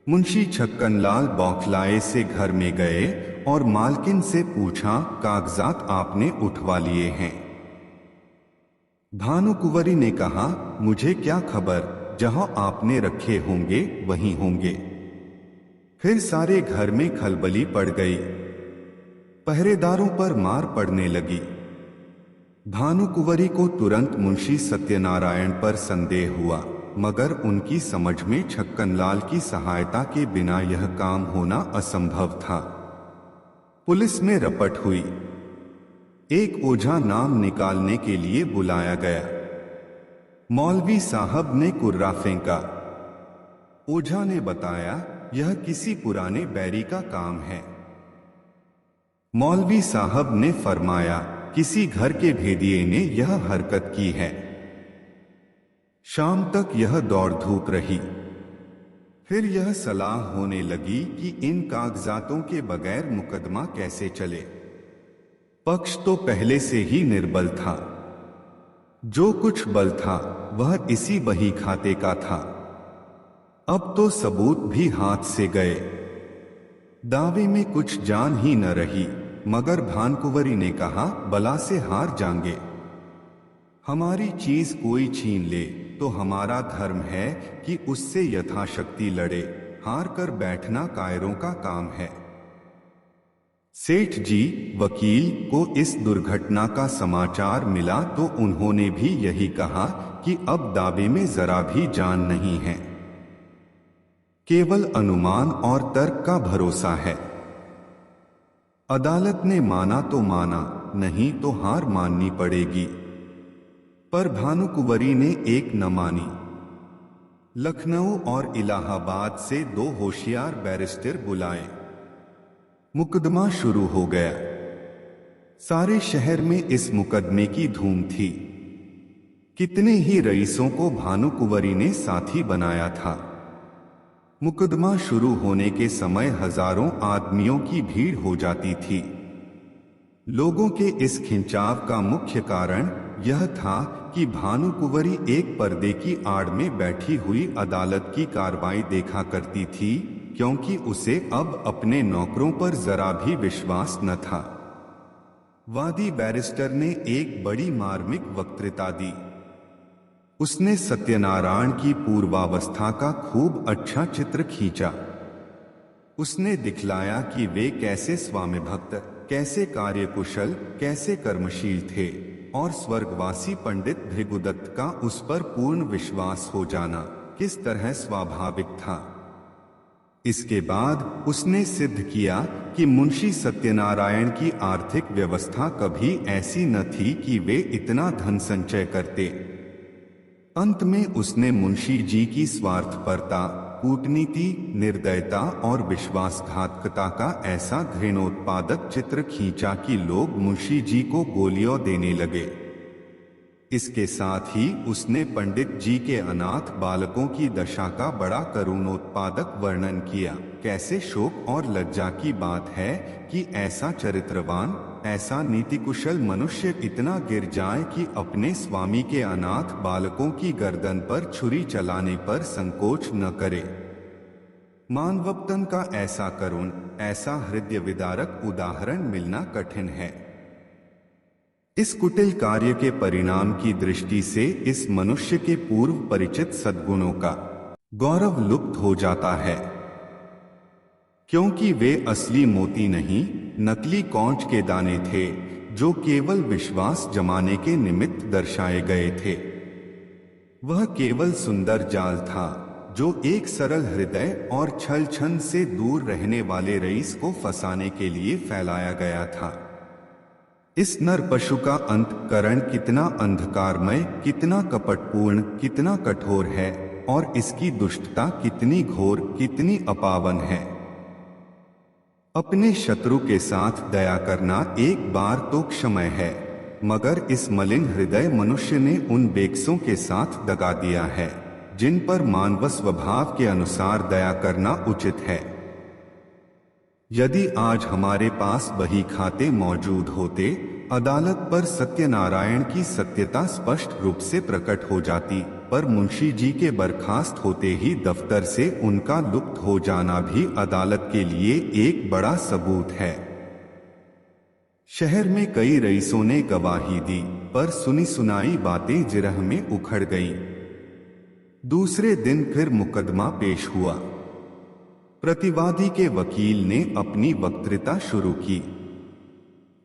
S1: मुंशी छक्कनलाल बौखलाए से घर में गए और मालकिन से पूछा, कागजात आपने उठवा लिए हैं? भानुकुंवरी ने कहा, मुझे क्या खबर, जहां आपने रखे होंगे वहीं होंगे। फिर सारे घर में खलबली पड़ गई, पहरेदारों पर मार पड़ने लगी। भानुकुंवरी को तुरंत मुंशी सत्यनारायण पर संदेह हुआ, मगर उनकी समझ में छक्कनलाल की सहायता के बिना यह काम होना असंभव था। पुलिस में रपट हुई। एक ओझा नाम निकालने के लिए बुलाया गया। मौलवी साहब ने कुर्रा फेंका। ओझा ने बताया, यह किसी पुराने बैरी का काम है। मौलवी साहब ने फरमाया, किसी घर के भेदिए ने यह हरकत की है। शाम तक यह दौड़ धूप रही। फिर यह सलाह होने लगी कि इन कागजातों के बगैर मुकदमा कैसे चले। पक्ष तो पहले से ही निर्बल था, जो कुछ बल था वह इसी बही खाते का था। अब तो सबूत भी हाथ से गए, दावे में कुछ जान ही न रही। मगर भानुकुंवरी ने कहा, बला से हार जाएंगे। हमारी चीज कोई छीन ले तो हमारा धर्म है कि उससे यथाशक्ति लड़े, हार कर बैठना कायरों का काम है। सेठ जी, वकील को इस दुर्घटना का समाचार मिला तो उन्होंने भी यही कहा कि अब दावे में जरा भी जान नहीं है, केवल अनुमान और तर्क का भरोसा है। अदालत ने माना तो माना, नहीं तो हार माननी पड़ेगी। पर भानुकुंवरी ने एक न मानी। लखनऊ और इलाहाबाद से 2 होशियार बैरिस्टर बुलाए। मुकदमा शुरू हो गया। सारे शहर में इस मुकदमे की धूम थी। कितने ही रईसों को भानुकुंवरी ने साथी बनाया था। मुकदमा शुरू होने के समय हजारों आदमियों की भीड़ हो जाती थी। लोगों के इस खिंचाव का मुख्य कारण यह था कि भानुकुंवरी एक पर्दे की आड़ में बैठी हुई अदालत की कार्रवाई देखा करती थी, क्योंकि उसे अब अपने नौकरों पर जरा भी विश्वास न था। वादी बैरिस्टर ने एक बड़ी मार्मिक वक्तृता दी। उसने सत्यनारायण की पूर्वावस्था का खूब अच्छा चित्र खींचा। उसने दिखलाया कि वे कैसे स्वामी भक्त, कैसे कार्यकुशल, कैसे कर्मशील थे, और स्वर्गवासी पंडित भृगुदत्त का उस पर पूर्ण विश्वास हो जाना किस तरह स्वाभाविक था। इसके बाद उसने सिद्ध किया कि मुंशी सत्यनारायण की आर्थिक व्यवस्था कभी ऐसी न थी कि वे इतना धन संचय करते। अंत में उसने मुंशी जी की स्वार्थपरता, कूटनीति, निर्दयता और विश्वासघातकता का ऐसा घृणोत्पादक चित्र खींचा कि लोग मुंशी जी को गोलियां देने लगे। इसके साथ ही उसने पंडित जी के अनाथ बालकों की दशा का बड़ा करुणोत्पादक वर्णन किया। कैसे शोक और लज्जा की बात है कि ऐसा चरित्रवान, ऐसा नीतिकुशल मनुष्य इतना गिर जाए कि अपने स्वामी के अनाथ बालकों की गर्दन पर छुरी चलाने पर संकोच न करे। मानवपतन का ऐसा करुण, ऐसा हृदय विदारक उदाहरण मिलना कठिन है। इस कुटिल कार्य के परिणाम की दृष्टि से इस मनुष्य के पूर्व परिचित सद्गुणों का गौरव लुप्त हो जाता है, क्योंकि वे असली मोती नहीं, नकली कौंच के दाने थे जो केवल विश्वास जमाने के निमित्त दर्शाए गए थे। वह केवल सुंदर जाल था जो एक सरल हृदय और छल छंद से दूर रहने वाले रईस को फंसाने के लिए फैलाया गया था। इस नर पशु का अंतःकरण कितना अंधकारमय, कितना कपटपूर्ण, कितना कठोर है, और इसकी दुष्टता कितनी घोर, कितनी अपावन है। अपने शत्रु के साथ दया करना एक बार तो क्षम्य है, मगर इस मलिन हृदय मनुष्य ने उन बेकसों के साथ दगा दिया है जिन पर मानव स्वभाव के अनुसार दया करना उचित है। यदि आज हमारे पास बही खाते मौजूद होते, अदालत पर सत्यनारायण की सत्यता स्पष्ट रूप से प्रकट हो जाती, पर मुंशी जी के बर्खास्त होते ही दफ्तर से उनका लुप्त हो जाना भी अदालत के लिए एक बड़ा सबूत है। शहर में कई रईसों ने गवाही दी, पर सुनी सुनाई बातें जिरह में उखड़ गईं। दूसरे दिन फिर मुकदमा पेश हुआ। प्रतिवादी के वकील ने अपनी वक्तृता शुरू की।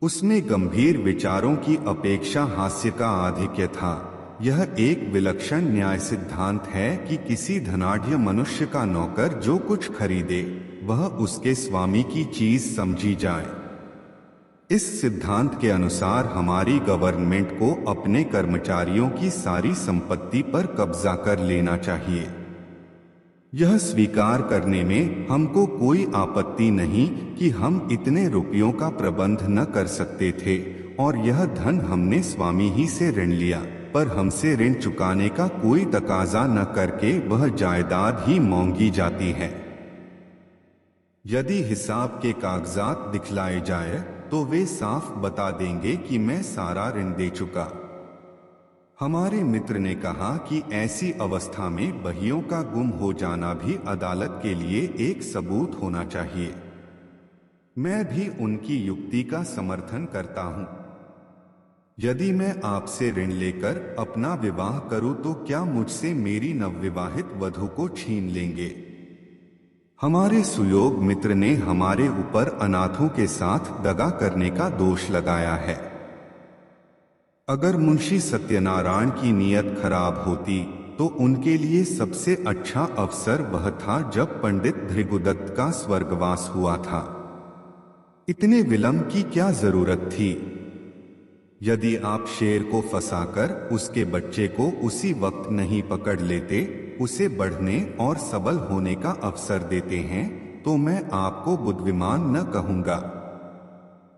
S1: उसमें गंभीर विचारों की अपेक्षा हास्य का आधिक्य था। यह एक विलक्षण न्याय सिद्धांत है कि किसी धनाढ्य मनुष्य का नौकर जो कुछ खरीदे वह उसके स्वामी की चीज समझी जाए। इस सिद्धांत के अनुसार हमारी गवर्नमेंट को अपने कर्मचारियों की सारी संपत्ति पर कब्जा कर लेना चाहिए। यह स्वीकार करने में हमको कोई आपत्ति नहीं कि हम इतने रुपयों का प्रबंध न कर सकते थे और यह धन हमने स्वामी ही से ऋण लिया, पर हमसे ऋण चुकाने का कोई तकाजा न करके वह जायदाद ही मांगी जाती है। यदि हिसाब के कागजात दिखलाए जाए तो वे साफ बता देंगे कि मैं सारा ऋण दे चुका। हमारे मित्र ने कहा कि ऐसी अवस्था में बहियों का गुम हो जाना भी अदालत के लिए एक सबूत होना चाहिए। मैं भी उनकी युक्ति का समर्थन करता हूं। यदि मैं आपसे ऋण लेकर अपना विवाह करूं तो क्या मुझसे मेरी नवविवाहित वधू को छीन लेंगे? हमारे सुयोग मित्र ने हमारे ऊपर अनाथों के साथ दगा करने का दोष लगाया है। अगर मुंशी सत्यनारायण की नीयत खराब होती तो उनके लिए सबसे अच्छा अवसर वह था जब पंडित भृगुदत्त का स्वर्गवास हुआ था। इतने विलंब की क्या जरूरत थी? यदि आप शेर को फंसाकर उसके बच्चे को उसी वक्त नहीं पकड़ लेते, उसे बढ़ने और सबल होने का अवसर देते हैं, तो मैं आपको बुद्धिमान न कहूंगा।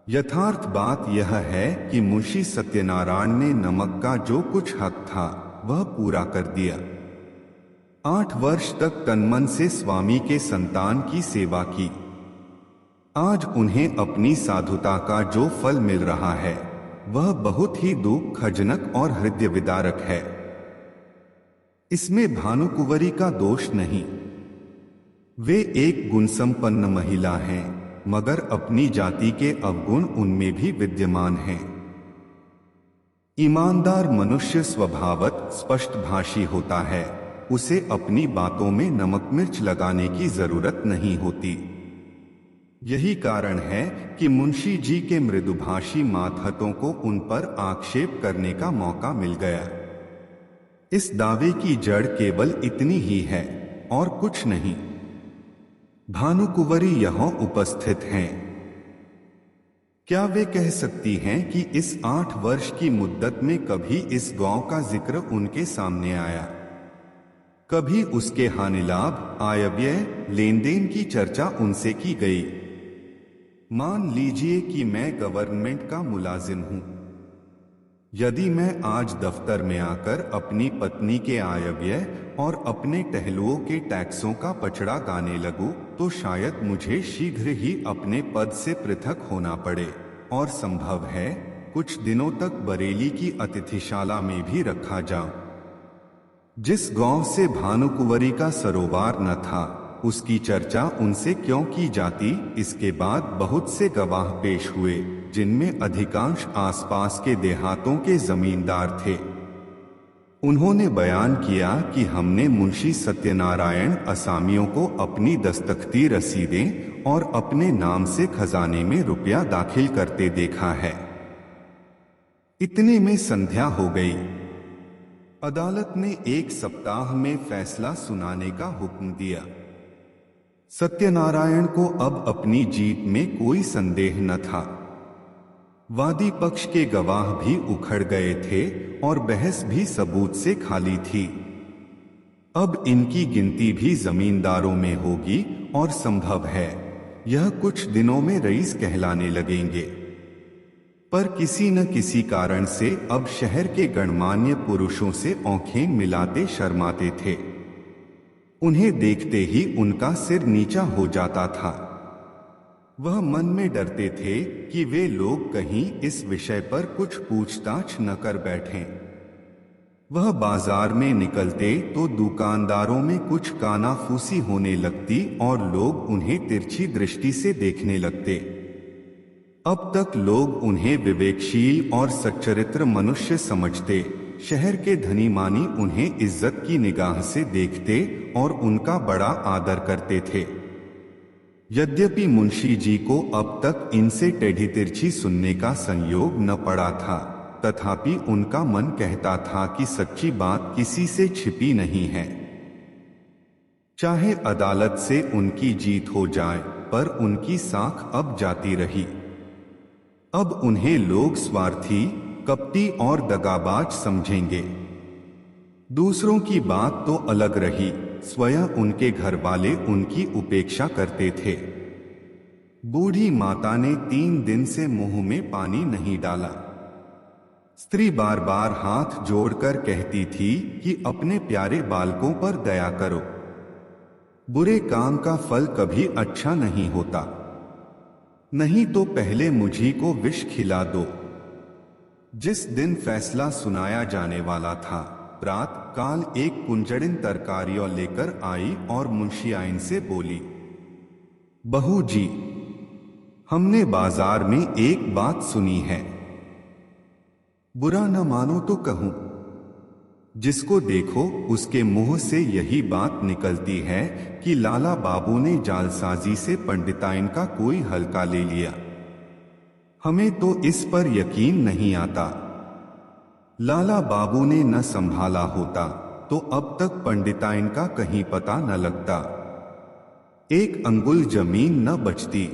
S1: यथार्थ बात यह है कि मुंशी सत्यनारायण ने नमक का जो कुछ हक था वह पूरा कर दिया। 8 वर्ष तक तनमन से स्वामी के संतान की सेवा की। आज उन्हें अपनी साधुता का जो फल मिल रहा है वह बहुत ही दुखजनक और हृदय विदारक है। इसमें भानुकुंवरी का दोष नहीं। वे एक गुणसंपन्न महिला हैं, मगर अपनी जाति के अवगुण उनमें भी विद्यमान हैं। ईमानदार मनुष्य स्वभावत स्पष्टभाषी होता है। उसे अपनी बातों में नमक मिर्च लगाने की जरूरत नहीं होती। यही कारण है कि मुंशी जी के मृदुभाषी मातहतों को उन पर आक्षेप करने का मौका मिल गया। इस दावे की जड़ केवल इतनी ही है और कुछ नहीं। भानुकुंवरी यहाँ उपस्थित हैं। क्या वे कह सकती हैं कि इस 8 वर्ष की मुद्दत में कभी इस गांव का जिक्र उनके सामने आया? कभी उसके हानिलाभ, आयव्यय, लेन देन की चर्चा उनसे की गई? मान लीजिए कि मैं गवर्नमेंट का मुलाजिम हूं। यदि मैं आज दफ्तर में आकर अपनी पत्नी के आयव्यय और अपने टहलुओं के टैक्सों का पचड़ा गाने लगूं, तो शायद मुझे शीघ्र ही अपने पद से पृथक होना पड़े और संभव है कुछ दिनों तक बरेली की अतिथिशाला में भी रखा जाऊं। जिस गांव से भानुकुंवरी का सरोवार न था, उसकी चर्चा उनसे क्यों की जाती? इसके बाद बहुत से गवाह पेश हुए, जिनमें अधिकांश आसपास के देहातों के जमींदार थे। उन्होंने बयान किया कि हमने मुंशी सत्यनारायण असामियों को अपनी दस्तखती रसीदें और अपने नाम से खजाने में रुपया दाखिल करते देखा है। इतने में संध्या हो गई। अदालत ने 1 सप्ताह में फैसला सुनाने का हुक्म दिया। सत्यनारायण को अब अपनी जीत में कोई संदेह न था। वादी पक्ष के गवाह भी उखड़ गए थे और बहस भी सबूत से खाली थी। अब इनकी गिनती भी जमींदारों में होगी और संभव है यह कुछ दिनों में रईस कहलाने लगेंगे। पर किसी न किसी कारण से अब शहर के गणमान्य पुरुषों से आंखें मिलाते शर्माते थे। उन्हें देखते ही उनका सिर नीचा हो जाता था। वह मन में डरते थे कि वे लोग कहीं इस विषय पर कुछ पूछताछ न कर बैठें। वह बाजार में निकलते तो दुकानदारों में कुछ कानाफूसी होने लगती और लोग उन्हें तिरछी दृष्टि से देखने लगते। अब तक लोग उन्हें विवेकशील और सच्चरित्र मनुष्य समझते। शहर के धनी मानी उन्हें इज्जत की निगाह से देखते और उनका बड़ा आदर करते थे। यद्यपि मुंशी जी को अब तक इनसे टेढ़ी तिरछी सुनने का संयोग न पड़ा था, तथापि उनका मन कहता था कि सच्ची बात किसी से छिपी नहीं है। चाहे अदालत से उनकी जीत हो जाए, पर उनकी साख अब जाती रही। अब उन्हें लोग स्वार्थी, कपटी और दगाबाज समझेंगे। दूसरों की बात तो अलग रही, स्वयं उनके घर वाले उनकी उपेक्षा करते थे। बूढ़ी माता ने 3 दिन से मुंह में पानी नहीं डाला। स्त्री बार बार हाथ जोड़कर कहती थी कि अपने प्यारे बालकों पर दया करो। बुरे काम का फल कभी अच्छा नहीं होता। नहीं तो पहले मुझी को विष खिला दो। जिस दिन फैसला सुनाया जाने वाला था, प्रात काल एक कुंजड़िन तरकारियों लेकर आई और मुंशियाइन से बोली, बहू जी, हमने बाजार में एक बात सुनी है। बुरा न मानो तो कहूं। जिसको देखो उसके मुंह से यही बात निकलती है कि लाला बाबू ने जालसाजी से पंडिताइन का कोई हल्का ले लिया। हमें तो इस पर यकीन नहीं आता। लाला बाबू ने न संभाला होता तो अब तक पंडिताइन का कहीं पता न लगता। एक अंगुल जमीन न बचती।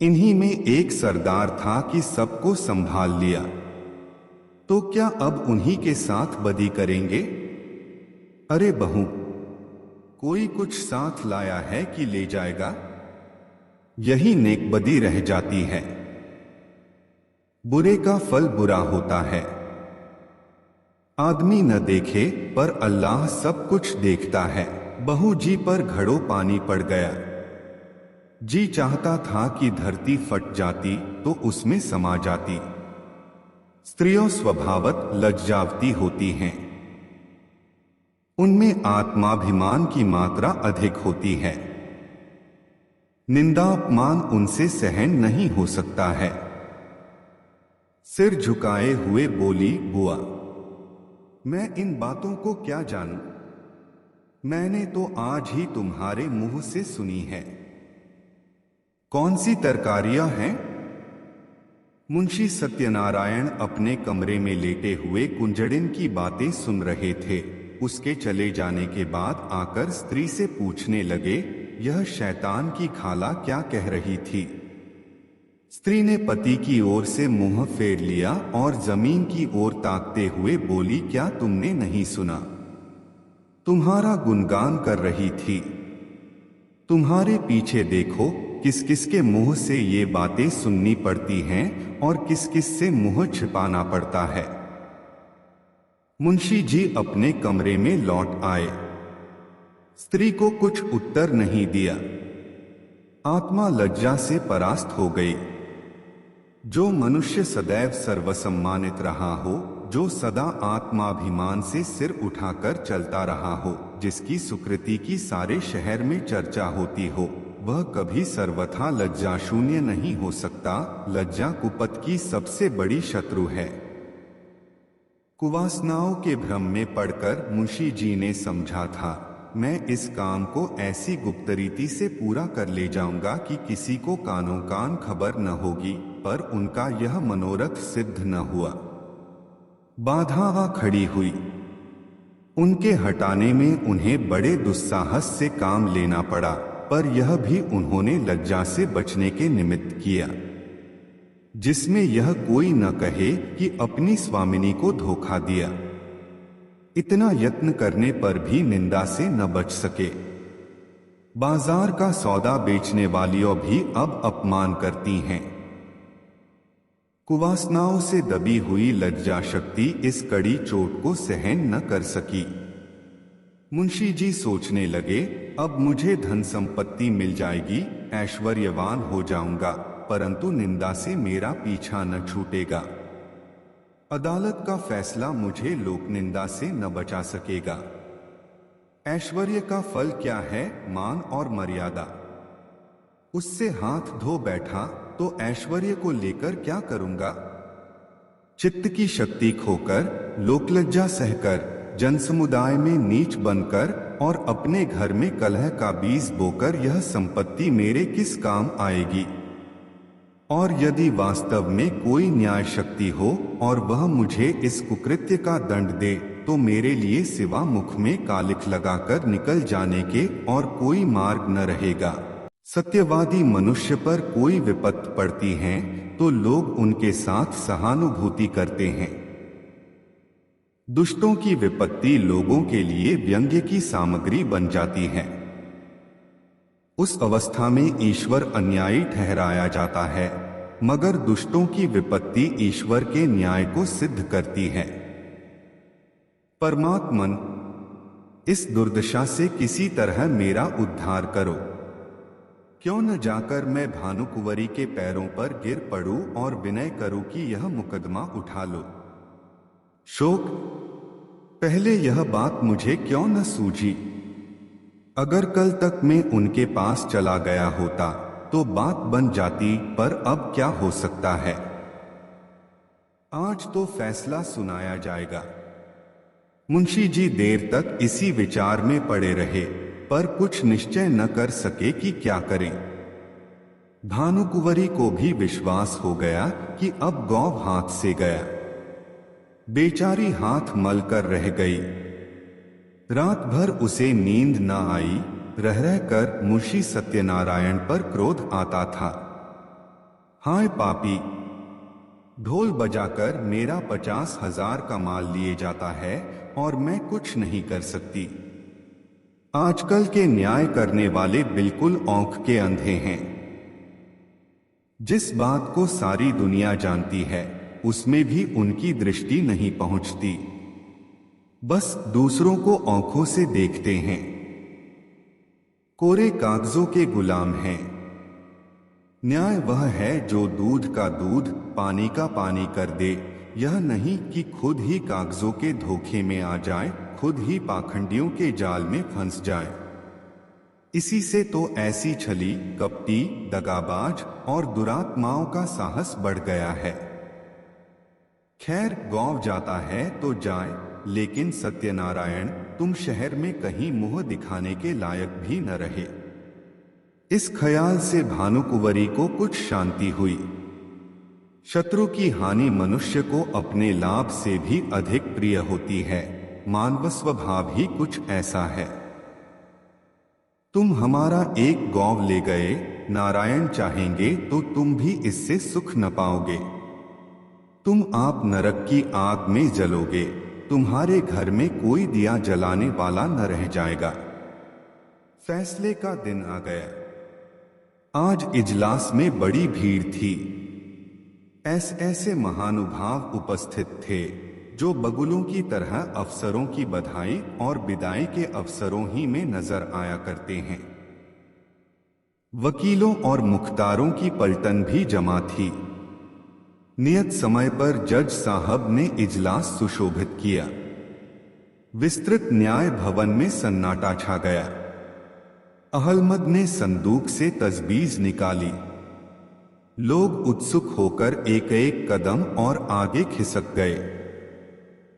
S1: इन्हीं में एक सरदार था कि सबको संभाल लिया। तो क्या अब उन्हीं के साथ बदी करेंगे? अरे बहू, कोई कुछ साथ लाया है कि ले जाएगा? यही नेकबदी रह जाती है। बुरे का फल बुरा होता है। आदमी न देखे पर अल्लाह सब कुछ देखता है। बहू जी पर घड़ों पानी पड़ गया। जी चाहता था कि धरती फट जाती तो उसमें समा जाती। स्त्रियों स्वभावत लज्जावती होती हैं। उनमें आत्माभिमान की मात्रा अधिक होती है। निंदा अपमान उनसे सहन नहीं हो सकता है। सिर झुकाए हुए बोली, बुआ मैं इन बातों को क्या जानूं? मैंने तो आज ही तुम्हारे मुंह से सुनी है। कौन सी तरकारियां हैं? मुंशी सत्यनारायण अपने कमरे में लेटे हुए कुंजड़िन की बातें सुन रहे थे। उसके चले जाने के बाद आकर स्त्री से पूछने लगे, यह शैतान की खाला क्या कह रही थी? स्त्री ने पति की ओर से मुंह फेर लिया और जमीन की ओर ताकते हुए बोली, क्या तुमने नहीं सुना? तुम्हारा गुणगान कर रही थी। तुम्हारे पीछे देखो, किस किस के मुंह से ये बातें सुननी पड़ती हैं और किस किस से मुंह छिपाना पड़ता है। मुंशी जी अपने कमरे में लौट आए। स्त्री को कुछ उत्तर नहीं दिया। आत्मा लज्जा से परास्त हो गई। जो मनुष्य सदैव सर्वसम्मानित रहा हो, जो सदा आत्माभिमान से सिर उठाकर चलता रहा हो, जिसकी सुकृति की सारे शहर में चर्चा होती हो, वह कभी सर्वथा लज्जा शून्य नहीं हो सकता। लज्जा कुपथ की सबसे बड़ी शत्रु है। कुवासनाओं के भ्रम में पड़कर मुंशी जी ने समझा था, मैं इस काम को ऐसी गुप्त रीति से पूरा कर ले जाऊंगा कि किसी को कानों कान खबर न होगी, पर उनका यह मनोरथ सिद्ध न हुआ। बाधा आ खड़ी हुई। उनके हटाने में उन्हें बड़े दुस्साहस से काम लेना पड़ा, पर यह भी उन्होंने लज्जा से बचने के निमित्त किया, जिसमें यह कोई न कहे कि अपनी स्वामिनी को धोखा दिया। इतना यत्न करने पर भी निंदा से न बच सके। बाजार का सौदा बेचने वालियों भी अब अपमान करती हैं। कुवासनाओं से दबी हुई लज्जा शक्ति इस कड़ी चोट को सहन न कर सकी। मुंशी जी सोचने लगे, अब मुझे धन संपत्ति मिल जाएगी, ऐश्वर्यवान हो जाऊंगा, परंतु निंदा से मेरा पीछा न छूटेगा। अदालत का फैसला मुझे लोक निंदा से न बचा सकेगा। ऐश्वर्य का फल क्या है? मान और मर्यादा। उससे हाथ धो बैठा तो ऐश्वर्य को लेकर क्या करूंगा? चित्त की शक्ति खोकर, लोकलज्जा सहकर, जनसमुदाय में नीच बनकर और अपने घर में कलह का बीज बोकर यह संपत्ति मेरे किस काम आएगी? और यदि वास्तव में कोई न्याय शक्ति हो और वह मुझे इस कुकृत्य का दंड दे, तो मेरे लिए सिवा मुख में कालिख लगाकर निकल जाने के और कोई मार्ग न रहेगा। सत्यवादी मनुष्य पर कोई विपत्ति पड़ती है तो लोग उनके साथ सहानुभूति करते हैं। दुष्टों की विपत्ति लोगों के लिए व्यंग्य की सामग्री बन जाती है। उस अवस्था में ईश्वर अन्यायी ठहराया जाता है, मगर दुष्टों की विपत्ति ईश्वर के न्याय को सिद्ध करती है। परमात्मन, इस दुर्दशा से किसी तरह मेरा उद्धार करो। क्यों न जाकर मैं भानुकुंवरी के पैरों पर गिर पड़ूं और विनय करूं कि यह मुकदमा उठा लो। शोक, पहले यह बात मुझे क्यों न सूझी? अगर कल तक मैं उनके पास चला गया होता तो बात बन जाती, पर अब क्या हो सकता है? आज तो फैसला सुनाया जाएगा। मुंशी जी देर तक इसी विचार में पड़े रहे, पर कुछ निश्चय न कर सके कि क्या करें। भानुकुंवरी को भी विश्वास हो गया कि अब गौव हाथ से गया। बेचारी हाथ मल कर रह गई। रात भर उसे नींद न आई। रह रह कर मुंशी सत्यनारायण पर क्रोध आता था। हाय पापी, ढोल बजाकर मेरा 50,000 का माल लिए जाता है और मैं कुछ नहीं कर सकती। आजकल के न्याय करने वाले बिल्कुल औंख के अंधे हैं। जिस बात को सारी दुनिया जानती है, उसमें भी उनकी दृष्टि नहीं पहुंचती। बस दूसरों को आंखों से देखते हैं। कोरे कागजों के गुलाम हैं। न्याय वह है जो दूध का दूध, पानी का पानी कर दे, यह नहीं कि खुद ही कागजों के धोखे में आ जाए, खुद ही पाखंडियों के जाल में फंस जाए। इसी से तो ऐसी छली, कपटी, दगाबाज और दुरात्माओं का साहस बढ़ गया है। खैर, गौ जाता है तो जाए, लेकिन सत्यनारायण तुम शहर में कहीं मुंह दिखाने के लायक भी न रहे। इस ख्याल से भानुकुंवरी को कुछ शांति हुई। शत्रु की हानि मनुष्य को अपने लाभ से भी अधिक प्रिय होती है। मानव स्वभाव ही कुछ ऐसा है। तुम हमारा एक गौ ले गए, नारायण चाहेंगे तो तुम भी इससे सुख न पाओगे। तुम आप नरक की आग में जलोगे, तुम्हारे घर में कोई दिया जलाने वाला न रह जाएगा। फैसले का दिन आ गया। आज इजलास में बड़ी भीड़ थी। ऐसे महानुभाव उपस्थित थे जो बगुलों की तरह अफसरों की बधाई और विदाई के अवसरों ही में नजर आया करते हैं। वकीलों और मुख्तारों की पलटन भी जमा थी। नियत समय पर जज साहब ने इजलास सुशोभित किया। विस्तृत न्याय भवन में सन्नाटा छा गया। अहलमद ने संदूक से तजबीज निकाली। लोग उत्सुक होकर एक एक कदम और आगे खिसक गए।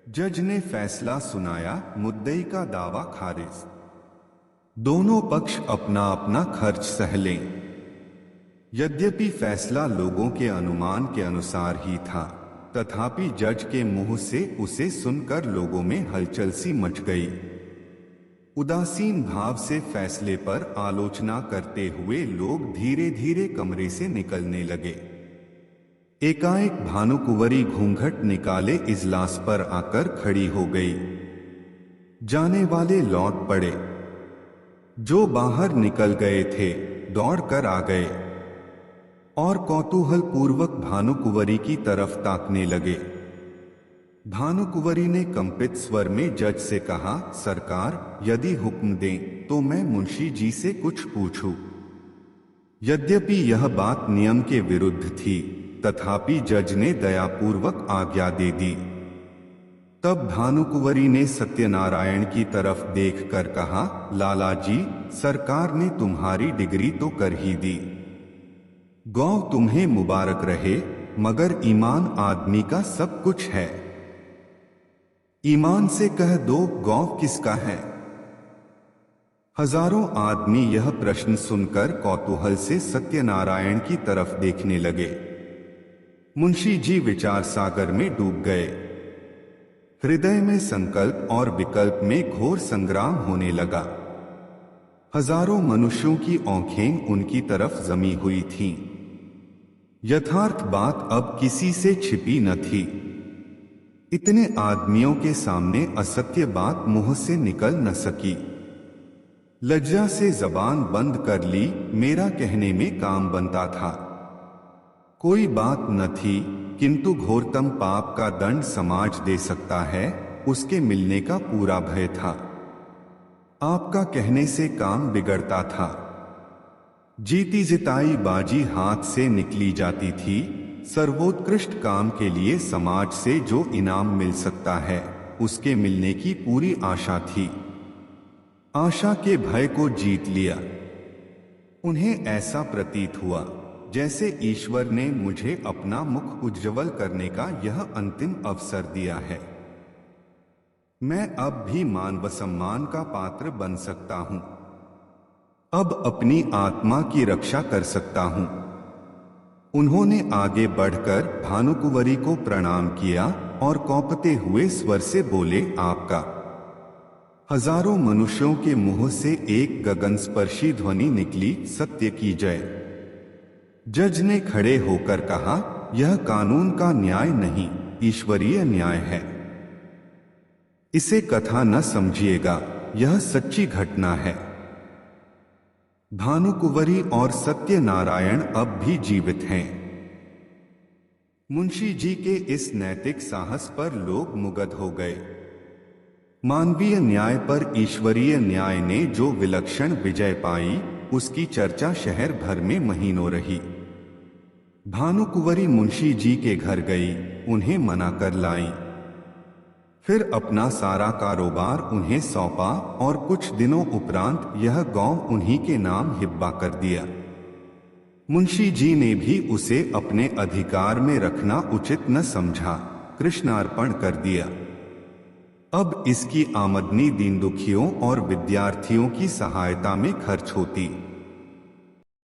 S1: जज ने फैसला सुनाया, मुद्दई का दावा खारिज। दोनों पक्ष अपना अपना खर्च सह लें। यद्यपि फैसला लोगों के अनुमान के अनुसार ही था, तथापि जज के मुंह से उसे सुनकर लोगों में हलचल सी मच गई। उदासीन भाव से फैसले पर आलोचना करते हुए लोग धीरे धीरे कमरे से निकलने लगे। एकाएक भानुकुंवरी घूंघट निकाले इजलास पर आकर खड़ी हो गई। जाने वाले लौट पड़े। जो बाहर निकल गए थे दौड़कर आ गए और कौतूहल पूर्वक भानुकुंवरी की तरफ ताकने लगे। भानुकुंवरी ने कंपित स्वर में जज से कहा, सरकार, यदि हुक्म दें तो मैं मुंशी जी से कुछ पूछूं। यद्यपि यह बात नियम के विरुद्ध थी, तथापि जज ने दयापूर्वक आज्ञा दे दी। तब भानुकुंवरी ने सत्यनारायण की तरफ देखकर कहा, लाला जी, सरकार ने तुम्हारी डिग्री तो कर ही दी। गौ तुम्हें मुबारक रहे, मगर ईमान आदमी का सब कुछ है। ईमान से कह दो, गौ किसका है? हजारों आदमी यह प्रश्न सुनकर कौतूहल से सत्यनारायण की तरफ देखने लगे। मुंशी जी विचार सागर में डूब गए। हृदय में संकल्प और विकल्प में घोर संग्राम होने लगा। हजारों मनुष्यों की आंखें उनकी तरफ जमी हुई थीं। यथार्थ बात अब किसी से छिपी न थी। इतने आदमियों के सामने असत्य बात मुंह से निकल न सकी। लज्जा से जबान बंद कर ली, मेरा कहने में काम बनता था। कोई बात न थी, किंतु घोरतम पाप का दंड समाज दे सकता है, उसके मिलने का पूरा भय था। आपका कहने से काम बिगड़ता था। जीती जिताई बाजी हाथ से निकली जाती थी। सर्वोत्कृष्ट काम के लिए समाज से जो इनाम मिल सकता है, उसके मिलने की पूरी आशा थी। आशा के भय को जीत लिया। उन्हें ऐसा प्रतीत हुआ जैसे ईश्वर ने मुझे अपना मुख उज्ज्वल करने का यह अंतिम अवसर दिया है। मैं अब भी मान व सम्मान का पात्र बन सकता हूं। अब अपनी आत्मा की रक्षा कर सकता हूं। उन्होंने आगे बढ़कर भानुकुंवरी को प्रणाम किया और कौंपते हुए स्वर से बोले, आपका। हजारों मनुष्यों के मुंह से एक गगनस्पर्शी ध्वनि निकली, सत्य की जय। जज ने खड़े होकर कहा, यह कानून का न्याय नहीं, ईश्वरीय न्याय है। इसे कथा न समझिएगा, यह सच्ची घटना है। भानुकुंवरी और सत्यनारायण अब भी जीवित हैं। मुंशी जी के इस नैतिक साहस पर लोग मुग्ध हो गए। मानवीय न्याय पर ईश्वरीय न्याय ने जो विलक्षण विजय पाई, उसकी चर्चा शहर भर में महीनों रही। भानुकुंवरी मुंशी जी के घर गई, उन्हें मना कर लाई। फिर अपना सारा कारोबार उन्हें सौंपा और कुछ दिनों उपरांत यह गांव उन्हीं के नाम हिब्बा कर दिया। मुंशी जी ने भी उसे अपने अधिकार में रखना उचित न समझा, कृष्णार्पण कर दिया। अब इसकी आमदनी दीन दुखियों और विद्यार्थियों की सहायता में खर्च होती।